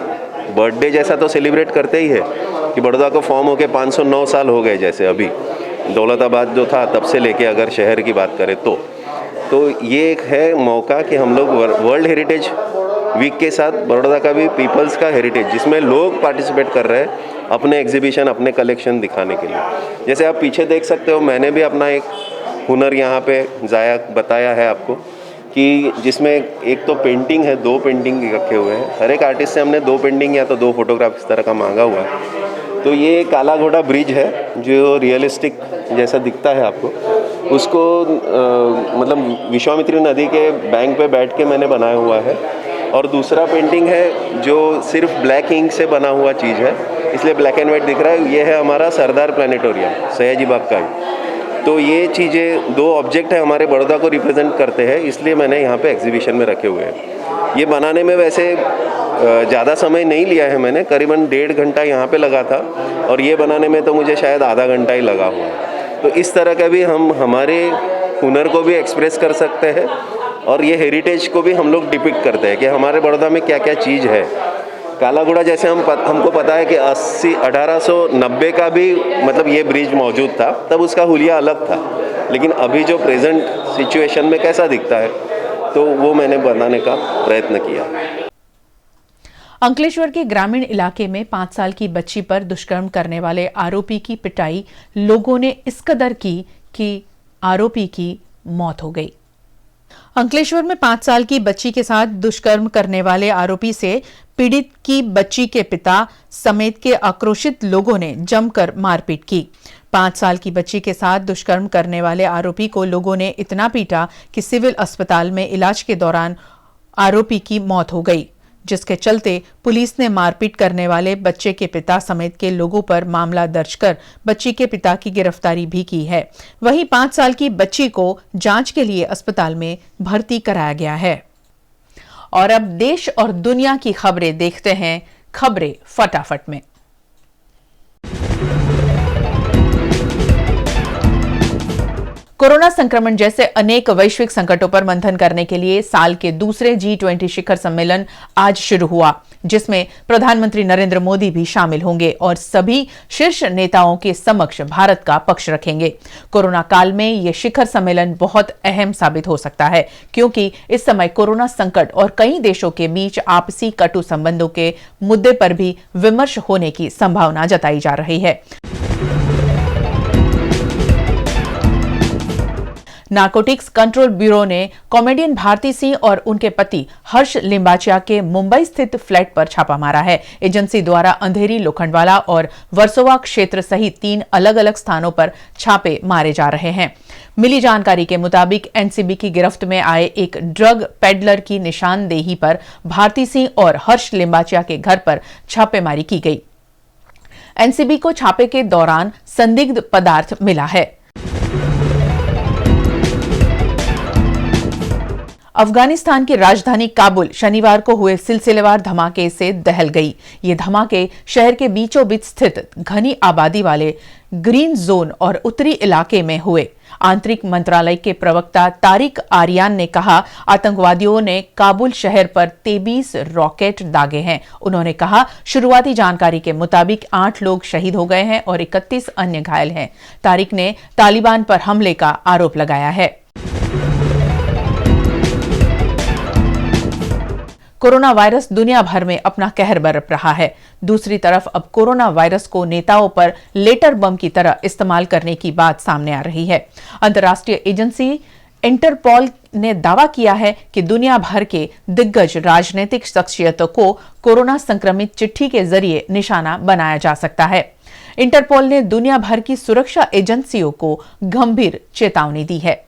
बर्थडे जैसा तो सेलिब्रेट करते ही है कि बड़ौदा को फॉर्म होके 509 साल हो गए, जैसे अभी दौलताबाद जो था तब से लेके अगर शहर की बात करें तो ये एक है मौका कि हम लोग वर्ल्ड हेरिटेज वीक के साथ बड़ौदा का भी पीपल्स का हेरिटेज, जिसमें लोग पार्टिसिपेट कर रहे हैं अपने एग्जीबिशन, अपने कलेक्शन दिखाने के लिए। जैसे आप पीछे देख सकते हो, मैंने भी अपना एक हुनर यहाँ पे बताया है आपको, कि जिसमें एक तो पेंटिंग है, 2 पेंटिंग रखे हुए हैं। हर एक आर्टिस्ट से हमने 2 पेंटिंग या तो 2 फोटोग्राफ इस तरह का मांगा हुआ है। तो ये काला घोड़ा ब्रिज है जो रियलिस्टिक जैसा दिखता है आपको, उसको मतलब विश्वामित्री नदी के बैंक पे बैठ के मैंने बनाया हुआ है। और दूसरा पेंटिंग है जो सिर्फ ब्लैक इंक से बना हुआ चीज़ है, इसलिए ब्लैक एंड वाइट दिख रहा है। ये है हमारा सरदार प्लानिटोरियम सयाजी बाग का ही। तो ये चीज़ें 2 ऑब्जेक्ट है हमारे बड़ौदा को रिप्रेजेंट करते हैं, इसलिए मैंने यहाँ पे एग्जीबिशन में रखे हुए हैं। ये बनाने में वैसे ज़्यादा समय नहीं लिया है मैंने, करीबन 1.5 घंटा यहाँ पे लगा था, और ये बनाने में तो मुझे शायद आधा घंटा ही लगा हुआ है। तो इस तरह का भी हम हमारे हुनर को भी एक्सप्रेस कर सकते हैं, और ये हेरिटेज को भी हम लोग डिपिक्ट करते हैं कि हमारे बड़ौदा में क्या क्या चीज़ है। काला घोड़ा जैसे हमको पता है कि 1890 का भी मतलब ये ब्रिज मौजूद था, तब उसका हुलिया अलग था, लेकिन अभी जो प्रेजेंट सिचुएशन में कैसा दिखता है, तो वो मैंने बनाने का प्रयत्न किया। अंकलेश्वर के ग्रामीण इलाके में 5 साल की बच्ची पर दुष्कर्म करने वाले आरोपी की पिटाई लोगों ने इस कदर की कि आरोपी की मौत हो गई। अंकलेश्वर में 5 साल की बच्ची के साथ दुष्कर्म करने वाले आरोपी से पीड़ित की बच्ची के पिता समेत के आक्रोशित लोगों ने जमकर मारपीट की। 5 साल की बच्ची के साथ दुष्कर्म करने वाले आरोपी को लोगों ने इतना पीटा कि सिविल अस्पताल में इलाज के दौरान आरोपी की मौत हो गई, जिसके चलते पुलिस ने मारपीट करने वाले बच्चे के पिता समेत के लोगों पर मामला दर्ज कर बच्ची के पिता की गिरफ्तारी भी की है। वहीं 5 साल की बच्ची को जांच के लिए अस्पताल में भर्ती कराया गया है। और अब देश और दुनिया की खबरें देखते हैं, खबरें फटाफट में। कोरोना संक्रमण जैसे अनेक वैश्विक संकटों पर मंथन करने के लिए साल के दूसरे G20 शिखर सम्मेलन आज शुरू हुआ, जिसमें प्रधानमंत्री नरेंद्र मोदी भी शामिल होंगे और सभी शीर्ष नेताओं के समक्ष भारत का पक्ष रखेंगे। कोरोना काल में यह शिखर सम्मेलन बहुत अहम साबित हो सकता है, क्योंकि इस समय कोरोना संकट और कई देशों के बीच आपसी कटु संबंधों के मुद्दे पर भी विमर्श होने की संभावना जताई जा रही है। नार्कोटिक्स कंट्रोल ब्यूरो ने कॉमेडियन भारती सिंह और उनके पति हर्ष लिंबाचिया के मुंबई स्थित फ्लैट पर छापा मारा है। एजेंसी द्वारा अंधेरी, लोखंडवाला और वर्सोवा क्षेत्र सहित 3 अलग अलग स्थानों पर छापे मारे जा रहे हैं। मिली जानकारी के मुताबिक एनसीबी की गिरफ्त में आए एक ड्रग पेडलर की निशानदेही पर भारती सिंह और हर्ष लिंबाचिया के घर पर छापेमारी की गई। एनसीबी को छापे के दौरान संदिग्ध पदार्थ मिला है। अफगानिस्तान की राजधानी काबुल शनिवार को हुए सिलसिलेवार धमाके से दहल गई। ये धमाके शहर के बीचों बीच स्थित घनी आबादी वाले ग्रीन जोन और उत्तरी इलाके में हुए। आंतरिक मंत्रालय के प्रवक्ता तारिक आरियान ने कहा, आतंकवादियों ने काबुल शहर पर 23 रॉकेट दागे हैं। उन्होंने कहा, शुरुआती जानकारी के मुताबिक 8 लोग शहीद हो गए हैं और 31 अन्य घायल हैं। तारिक ने तालिबान पर हमले का आरोप लगाया है। कोरोना वायरस दुनिया भर में अपना कहर बरप रहा है। दूसरी तरफ अब कोरोना वायरस को नेताओं पर लेटर बम की तरह इस्तेमाल करने की बात सामने आ रही है। अंतर्राष्ट्रीय एजेंसी इंटरपोल ने दावा किया है कि दुनिया भर के दिग्गज राजनीतिक शख्सियतों को कोरोना संक्रमित चिट्ठी के जरिए निशाना बनाया जा सकता है। इंटरपोल ने दुनिया भर की सुरक्षा एजेंसियों को गंभीर चेतावनी दी है।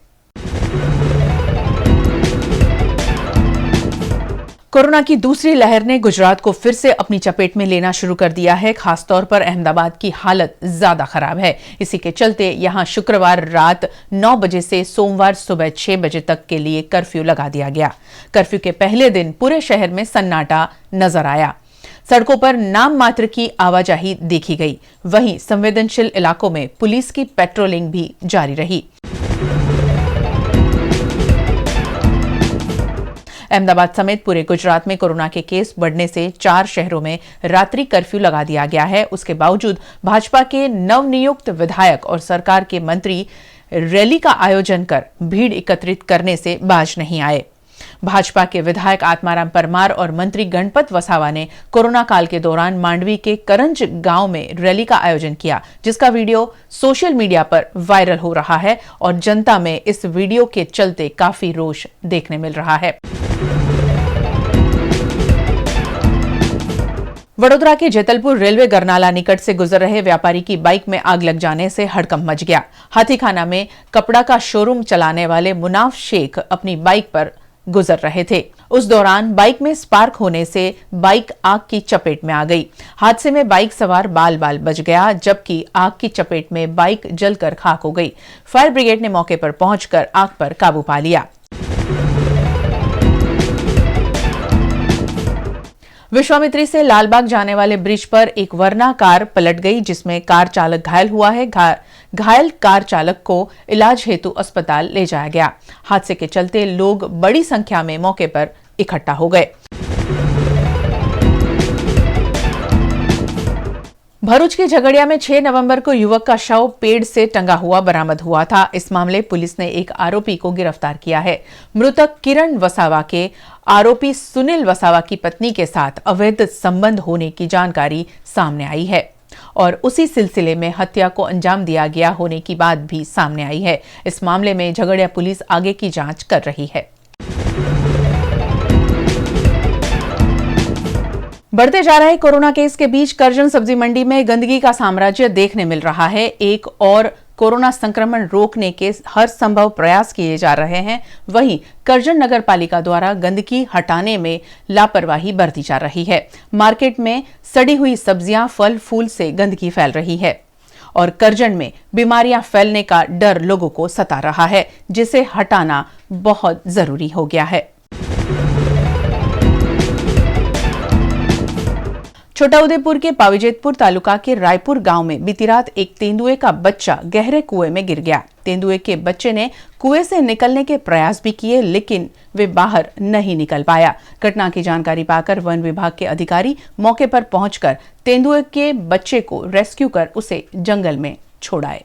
कोरोना की दूसरी लहर ने गुजरात को फिर से अपनी चपेट में लेना शुरू कर दिया है। खासतौर पर अहमदाबाद की हालत ज्यादा खराब है। इसी के चलते यहां शुक्रवार रात 9 बजे से सोमवार सुबह 6 बजे तक के लिए कर्फ्यू लगा दिया गया। कर्फ्यू के पहले दिन पूरे शहर में सन्नाटा नजर आया। सड़कों पर नाम मात्र की आवाजाही देखी गई। वहीं संवेदनशील इलाकों में पुलिस की पेट्रोलिंग भी जारी रही। अहमदाबाद समेत पूरे गुजरात में कोरोना के केस बढ़ने से 4 शहरों में रात्रि कर्फ्यू लगा दिया गया है। उसके बावजूद भाजपा के नवनियुक्त विधायक और सरकार के मंत्री रैली का आयोजन कर भीड़ एकत्रित करने से बाज नहीं आए। भाजपा के विधायक आत्माराम परमार और मंत्री गणपत वसावा ने कोरोना काल के दौरान मांडवी के करंज गांव में रैली का आयोजन किया, जिसका वीडियो सोशल मीडिया पर वायरल हो रहा है और जनता में इस वीडियो के चलते काफी रोष देखने मिल रहा है। वडोदरा के जेतलपुर रेलवे गरनाला निकट से गुजर रहे व्यापारी की बाइक में आग लग जाने से हड़कंप मच गया। हाथीखाना में कपड़ा का शोरूम चलाने वाले मुनाफ शेख अपनी बाइक पर गुजर रहे थे। उस दौरान बाइक में स्पार्क होने से बाइक आग की चपेट में आ गई। हादसे में बाइक सवार बाल बाल बच गया, जबकि आग की चपेट में बाइक जलकर खाक हो गई। फायर ब्रिगेड ने मौके पर पहुंचकर आग पर काबू पा लिया। विश्वामित्री से लालबाग जाने वाले ब्रिज पर एक वर्ना कार पलट गई, जिसमें कार चालक घायल हुआ है। घायल कार चालक को इलाज हेतु अस्पताल ले जाया गया। हादसे के चलते लोग बड़ी संख्या में मौके पर इकट्ठा हो गए। भरूच के झगड़िया में 6 नवंबर को युवक का शव पेड़ से टंगा हुआ बरामद हुआ था। इस मामले पुलिस ने एक आरोपी को गिरफ्तार किया है। मृतक किरण वसावा के आरोपी सुनील वसावा की पत्नी के साथ अवैध संबंध होने की जानकारी सामने आई है और उसी सिलसिले में हत्या को अंजाम दिया गया होने की बात भी सामने आई है। इस मामले में झगड़िया पुलिस आगे की जांच कर रही है। बढ़ते जा रहे कोरोना केस के बीच करजन सब्जी मंडी में गंदगी का साम्राज्य देखने मिल रहा है। एक और कोरोना संक्रमण रोकने के हर संभव प्रयास किए जा रहे हैं। वहीं करजन नगर पालिका द्वारा गंदगी हटाने में लापरवाही बरती जा रही है। मार्केट में सड़ी हुई सब्जियां, फल फूल से गंदगी फैल रही है और करजन में बीमारियां फैलने का डर लोगों को सता रहा है, जिसे हटाना बहुत जरूरी हो गया है। छोटाउदेपुर के पावीजेतपुर तालुका के रायपुर गांव में बीती रात एक तेंदुए का बच्चा गहरे कुएं में गिर गया। तेंदुए के बच्चे ने कुएं से निकलने के प्रयास भी किए, लेकिन वे बाहर नहीं निकल पाया। घटना की जानकारी पाकर वन विभाग के अधिकारी मौके पर पहुंचकर तेंदुए के बच्चे को रेस्क्यू कर उसे जंगल में छोड़ाए।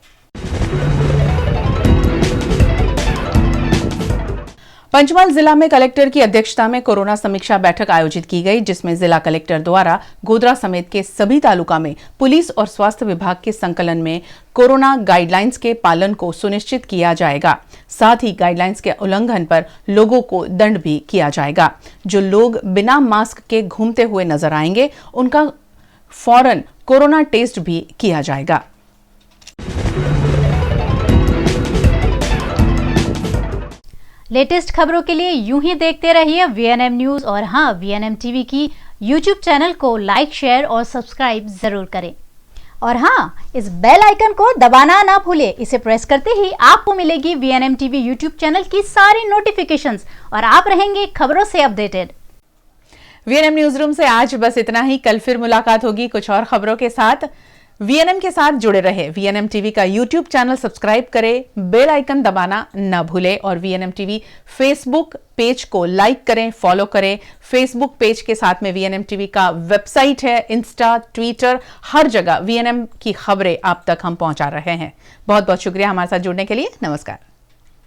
पंचमहल जिला में कलेक्टर की अध्यक्षता में कोरोना समीक्षा बैठक आयोजित की गई, जिसमें जिला कलेक्टर द्वारा गोधरा समेत के सभी तालुका में पुलिस और स्वास्थ्य विभाग के संकलन में कोरोना गाइडलाइंस के पालन को सुनिश्चित किया जाएगा। साथ ही गाइडलाइंस के उल्लंघन पर लोगों को दंड भी किया जाएगा। जो लोग बिना मास्क के घूमते हुए नजर आएंगे, उनका फौरन कोरोना टेस्ट भी किया जाएगा। लेटेस्ट खबरों के लिए यूं ही देखते रहिए VNM न्यूज और हाँ, VNM टीवी की YouTube चैनल को लाइक, शेयर और सब्सक्राइब जरूर करें। और हाँ, इस बेल आइकन को दबाना ना भूलें। इसे प्रेस करते ही आपको मिलेगी VNM टीवी YouTube चैनल की सारी नोटिफिकेशंस और आप रहेंगे खबरों से अपडेटेड। VNM न्यूज रूम से आज बस इतना ही। कल फिर मुलाकात होगी कुछ और खबरों के साथ। VNM के साथ जुड़े रहे। VNM टीवी का YouTube चैनल सब्सक्राइब करें, बेल आइकन दबाना न भूलें और VNM टीवी फेसबुक पेज को लाइक करें, फॉलो करें। फेसबुक पेज के साथ में VNM टीवी का वेबसाइट है, इंस्टा, ट्विटर, हर जगह VNM की खबरें आप तक हम पहुंचा रहे हैं। बहुत बहुत शुक्रिया हमारे साथ जुड़ने के लिए। नमस्कार।